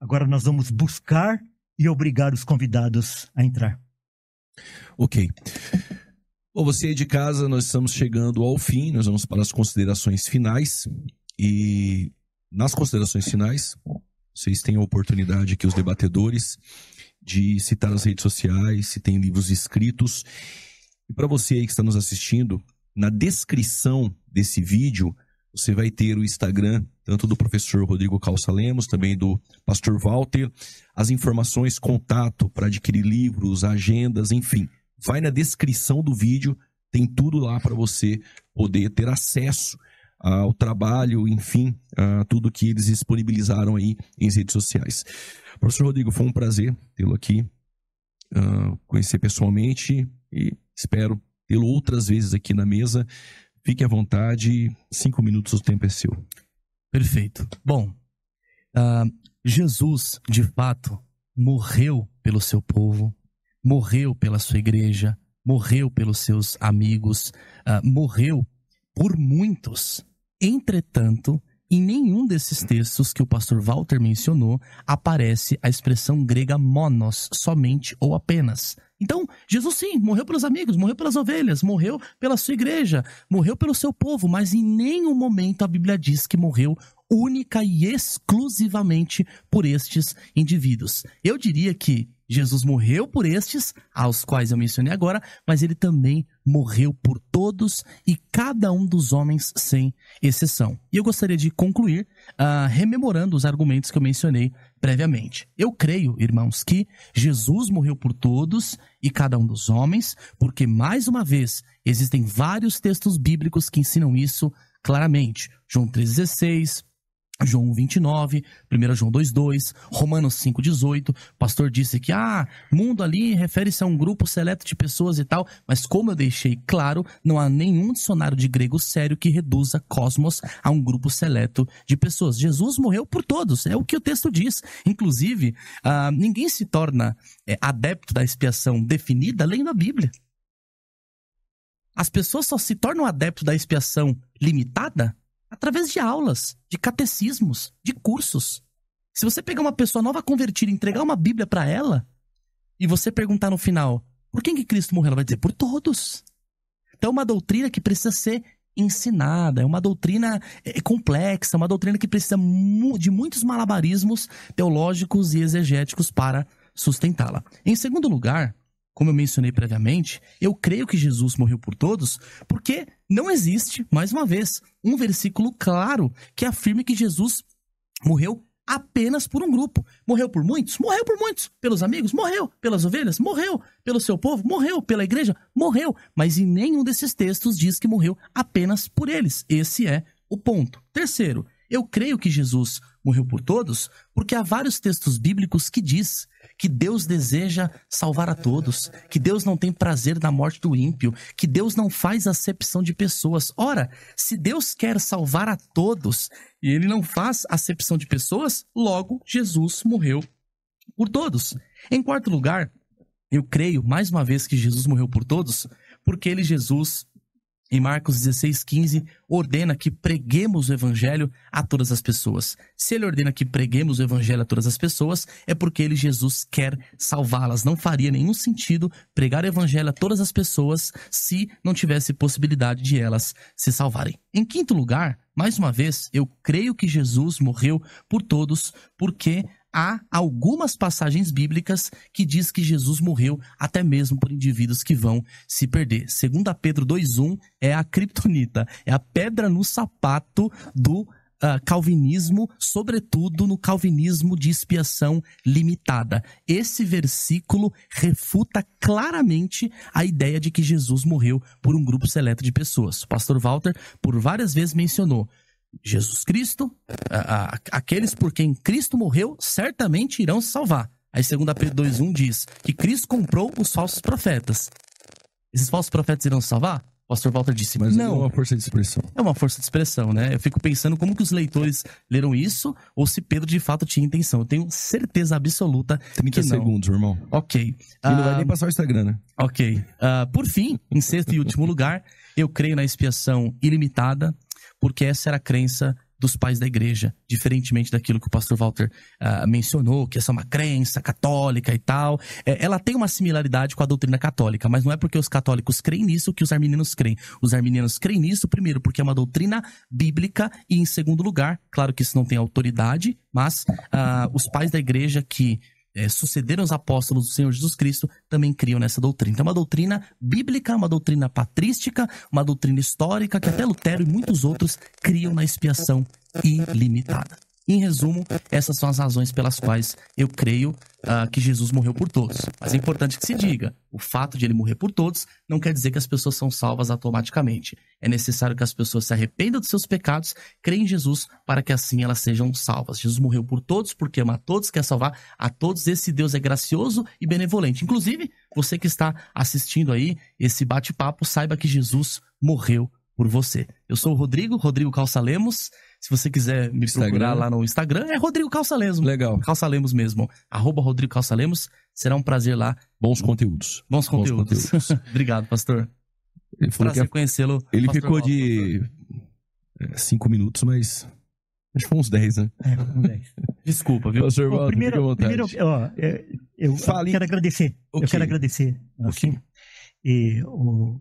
Agora nós vamos buscar e obrigar os convidados a entrar. Ok. Bom, você aí de casa, nós estamos chegando ao fim, nós vamos para as considerações finais. E nas considerações finais, vocês têm a oportunidade aqui, os debatedores, de citar as redes sociais, se tem livros escritos. E para você aí que está nos assistindo, na descrição desse vídeo, você vai ter o Instagram, tanto do professor Rodrigo Calça Lemos, também do pastor Walter, as informações, contato para adquirir livros, agendas, enfim. Vai na descrição do vídeo, tem tudo lá para você poder ter acesso ao trabalho, enfim, a tudo que eles disponibilizaram aí em redes sociais. Professor Rodrigo, foi um prazer tê-lo aqui, conhecer pessoalmente e espero tê-lo outras vezes aqui na mesa. Fique à vontade, 5 minutos, o tempo é seu. Perfeito. Bom, Jesus, de fato, morreu pelo seu povo, morreu pela sua igreja, morreu pelos seus amigos, morreu por muitos. Entretanto, em nenhum desses textos que o pastor Walter mencionou aparece a expressão grega monos, somente ou apenas. Então, Jesus sim, morreu pelos amigos, morreu pelas ovelhas, morreu pela sua igreja, morreu pelo seu povo, mas em nenhum momento a Bíblia diz que morreu única e exclusivamente por estes indivíduos. Eu diria que Jesus morreu por estes, aos quais eu mencionei agora, mas ele também morreu por todos e cada um dos homens sem exceção. E eu gostaria de concluir rememorando os argumentos que eu mencionei previamente. Eu creio, irmãos, que Jesus morreu por todos e cada um dos homens, porque, mais uma vez, existem vários textos bíblicos que ensinam isso claramente. João 3,16... João 1,29, 1 João 2,2, Romanos 5,18, o pastor disse que mundo ali refere-se a um grupo seleto de pessoas e tal, mas como eu deixei claro, não há nenhum dicionário de grego sério que reduza cosmos a um grupo seleto de pessoas. Jesus morreu por todos, é o que o texto diz. Inclusive, ninguém se torna adepto da expiação definida lendo a Bíblia. As pessoas só se tornam adeptos da expiação limitada através de aulas, de catecismos, de cursos. Se você pegar uma pessoa nova convertida e entregar uma Bíblia para ela, e você perguntar no final, por quem que Cristo morreu? Ela vai dizer, por todos. Então é uma doutrina que precisa ser ensinada, é uma doutrina complexa, uma doutrina que precisa de muitos malabarismos teológicos e exegéticos para sustentá-la. Em segundo lugar, como eu mencionei previamente, eu creio que Jesus morreu por todos porque não existe, mais uma vez, um versículo claro que afirme que Jesus morreu apenas por um grupo. Morreu por muitos? Morreu por muitos. Pelos amigos? Morreu. Pelas ovelhas? Morreu. Pelo seu povo? Morreu. Pela igreja? Morreu. Mas em nenhum desses textos diz que morreu apenas por eles. Esse é o ponto. Terceiro, eu creio que Jesus morreu por todos porque há vários textos bíblicos que diz que Deus deseja salvar a todos, que Deus não tem prazer na morte do ímpio, que Deus não faz acepção de pessoas. Ora, se Deus quer salvar a todos e ele não faz acepção de pessoas, logo Jesus morreu por todos. Em quarto lugar, eu creio, mais uma vez, que Jesus morreu por todos, porque Jesus, em Marcos 16,15, ordena que preguemos o evangelho a todas as pessoas. Se ele ordena que preguemos o evangelho a todas as pessoas, é porque Jesus quer salvá-las. Não faria nenhum sentido pregar o evangelho a todas as pessoas se não tivesse possibilidade de elas se salvarem. Em quinto lugar, mais uma vez, eu creio que Jesus morreu por todos porque há algumas passagens bíblicas que diz que Jesus morreu até mesmo por indivíduos que vão se perder. 2 Pedro 2,1 é a criptonita, é a pedra no sapato do calvinismo, sobretudo no calvinismo de expiação limitada. Esse versículo refuta claramente a ideia de que Jesus morreu por um grupo seleto de pessoas. O pastor Walter, por várias vezes, mencionou Jesus Cristo, aqueles por quem Cristo morreu, certamente irão se salvar. Aí 2 Pedro 2,1 diz que Cristo comprou os falsos profetas. Esses falsos profetas irão se salvar? O pastor Walter disse, mas não. É uma força de expressão. É uma força de expressão, né? Eu fico pensando como que os leitores leram isso, ou se Pedro de fato tinha intenção. Eu tenho certeza absoluta 30 que não. segundos, irmão. Ok. E não vai nem passar o Instagram, né? Ok. Por fim, em sexto e último lugar, eu creio na expiação ilimitada, porque essa era a crença dos pais da igreja, diferentemente daquilo que o pastor Walter mencionou, que essa é uma crença católica e tal. Ela tem uma similaridade com a doutrina católica, mas não é porque os católicos creem nisso que os arminianos creem. Os arminianos creem nisso, primeiro, porque é uma doutrina bíblica, e em segundo lugar, claro que isso não tem autoridade, mas os pais da igreja que sucederam os apóstolos do Senhor Jesus Cristo também criam nessa doutrina. Então é uma doutrina bíblica, uma doutrina patrística, uma doutrina histórica que até Lutero e muitos outros criam na expiação ilimitada. Em resumo, essas são as razões pelas quais eu creio que Jesus morreu por todos. Mas é importante que se diga, o fato de ele morrer por todos não quer dizer que as pessoas são salvas automaticamente. É necessário que as pessoas se arrependam dos seus pecados, creem em Jesus, para que assim elas sejam salvas. Jesus morreu por todos, porque ama a todos, quer salvar a todos. Esse Deus é gracioso e benevolente. Inclusive, você que está assistindo aí esse bate-papo, saiba que Jesus morreu por você. Eu sou o Rodrigo Calça Lemos. Se você quiser me procurar lá no Instagram, é Rodrigo Calça Lemos. Legal. Calça Lemos mesmo. @Rodrigo Calça Lemos. Será um prazer lá. Bons conteúdos. Bons conteúdos. Obrigado, pastor. Ele falou prazer conhecê-lo. Ele ficou de 5 minutos, mas acho que foi uns 10, né? Uns 10. Desculpa, viu? Pastor Walter, primeiro eu quero agradecer. Okay. Eu quero agradecer. Assim, e o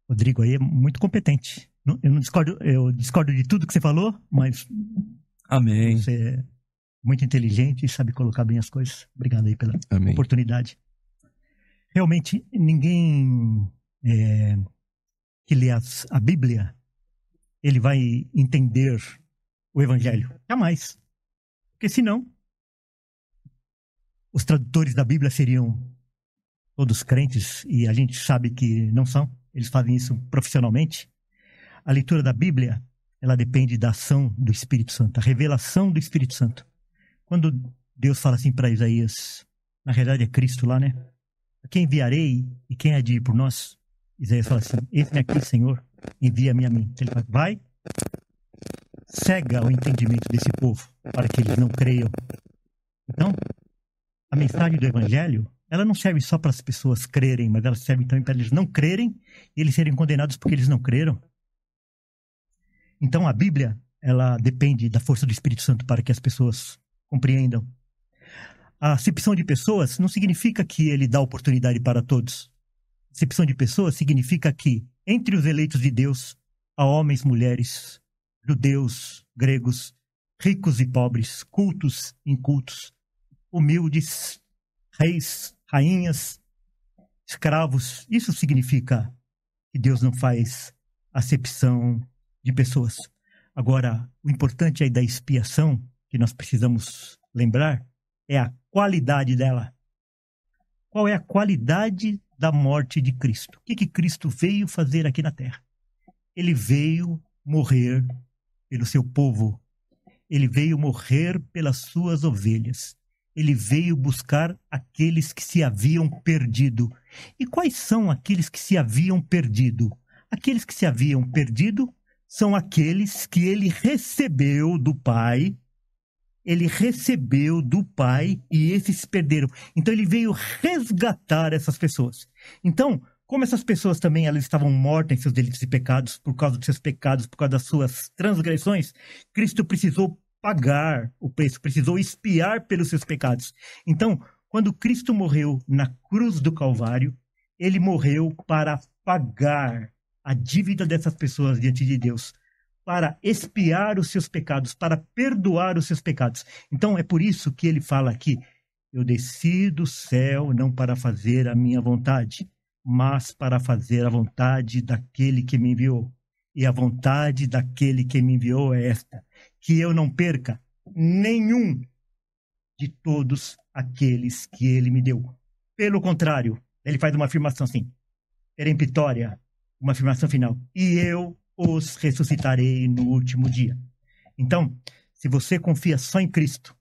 Rodrigo aí é muito competente. Eu discordo de tudo que você falou, mas amém. Você é muito inteligente e sabe colocar bem as coisas. Obrigado aí pela oportunidade. Realmente, ninguém que lê a Bíblia, ele vai entender o Evangelho. Jamais. Porque senão, os tradutores da Bíblia seriam todos crentes, e a gente sabe que não são. Eles fazem isso profissionalmente. A leitura da Bíblia, ela depende da ação do Espírito Santo, a revelação do Espírito Santo. Quando Deus fala assim para Isaías, na realidade é Cristo lá, né? A quem enviarei e quem há de ir por nós? Isaías fala assim, eis-me aqui, Senhor, envia-me a mim. Então ele fala, vai, cega o entendimento desse povo, para que eles não creiam. Então, a mensagem do Evangelho, ela não serve só para as pessoas crerem, mas ela serve também para eles não crerem e eles serem condenados porque eles não creram. Então a Bíblia, ela depende da força do Espírito Santo para que as pessoas compreendam. A acepção de pessoas não significa que ele dá oportunidade para todos. Acepção de pessoas significa que, entre os eleitos de Deus, há homens, mulheres, judeus, gregos, ricos e pobres, cultos e incultos, humildes, reis, rainhas, escravos. Isso significa que Deus não faz acepção de pessoas. Agora, o importante aí da expiação, que nós precisamos lembrar, é a qualidade dela. Qual é a qualidade da morte de Cristo? O que Cristo veio fazer aqui na Terra? Ele veio morrer pelo seu povo. Ele veio morrer pelas suas ovelhas. Ele veio buscar aqueles que se haviam perdido. E quais são aqueles que se haviam perdido? Aqueles que se haviam perdido são aqueles que ele recebeu do Pai. Ele recebeu do Pai e esses se perderam. Então ele veio resgatar essas pessoas. Então, como essas pessoas também elas estavam mortas em seus delitos e pecados, por causa dos seus pecados, por causa das suas transgressões, Cristo precisou pagar o preço, precisou expiar pelos seus pecados. Então, quando Cristo morreu na cruz do Calvário, ele morreu para pagar a dívida dessas pessoas diante de Deus, para expiar os seus pecados, para perdoar os seus pecados. Então, é por isso que ele fala aqui, eu desci do céu não para fazer a minha vontade, mas para fazer a vontade daquele que me enviou. E a vontade daquele que me enviou é esta, que eu não perca nenhum de todos aqueles que ele me deu. Pelo contrário, ele faz uma afirmação assim, peremptória, uma afirmação final, e eu os ressuscitarei no último dia. Então, se você confia só em Cristo,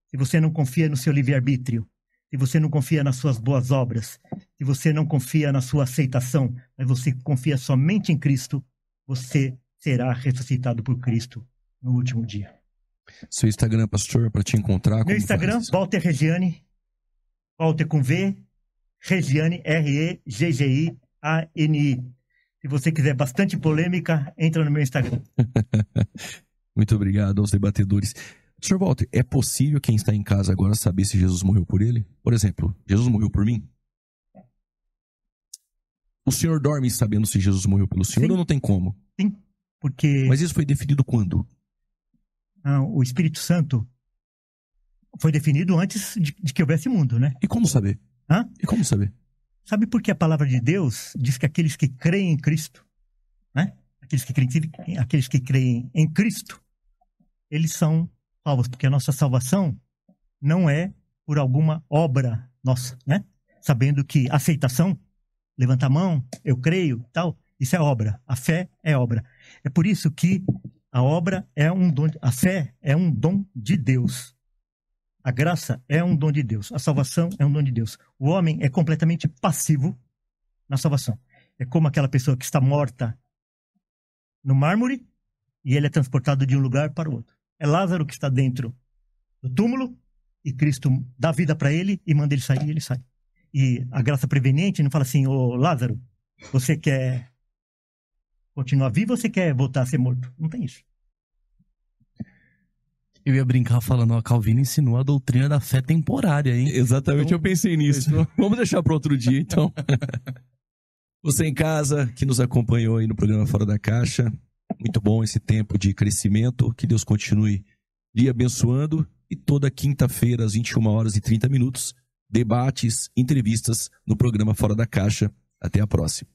se você não confia no seu livre-arbítrio, se você não confia nas suas boas obras, se você não confia na sua aceitação, mas você confia somente em Cristo, você será ressuscitado por Cristo no último dia. Seu Instagram, pastor, para te encontrar? Meu Instagram, Walter Reggiani, Walter com V, Reggiani, Reggiani. Se você quiser bastante polêmica, entra no meu Instagram. Muito obrigado aos debatedores. Sr. Walter, é possível quem está em casa agora saber se Jesus morreu por ele? Por exemplo, Jesus morreu por mim? O senhor dorme sabendo se Jesus morreu pelo senhor? Sim. Ou não tem como? Sim, porque... Mas isso foi definido quando? O Espírito Santo foi definido antes de que houvesse mundo, né? E como saber? E como saber? Sabe por que a palavra de Deus diz que aqueles que creem em Cristo, né? Aqueles que creem em Cristo, eles são salvos, porque a nossa salvação não é por alguma obra nossa, né? Sabendo que aceitação, levanta a mão, eu creio, tal, isso é obra. A fé é obra. É por isso que a obra é um dom, a fé é um dom de Deus. A graça é um dom de Deus. A salvação é um dom de Deus. O homem é completamente passivo na salvação. É como aquela pessoa que está morta no mármore e ele é transportado de um lugar para o outro. É Lázaro que está dentro do túmulo e Cristo dá vida para ele e manda ele sair e ele sai. E a graça preveniente não fala assim, ô Lázaro, você quer continuar vivo ou você quer voltar a ser morto? Não tem isso. Eu ia brincar falando, ó, Calvino ensinou a doutrina da fé temporária, hein? Exatamente, então, eu pensei nisso. Vamos deixar para outro dia, então. Você em casa, que nos acompanhou aí no programa Fora da Caixa, muito bom esse tempo de crescimento, que Deus continue lhe abençoando. E toda quinta-feira, às 21h30, debates, entrevistas no programa Fora da Caixa. Até a próxima.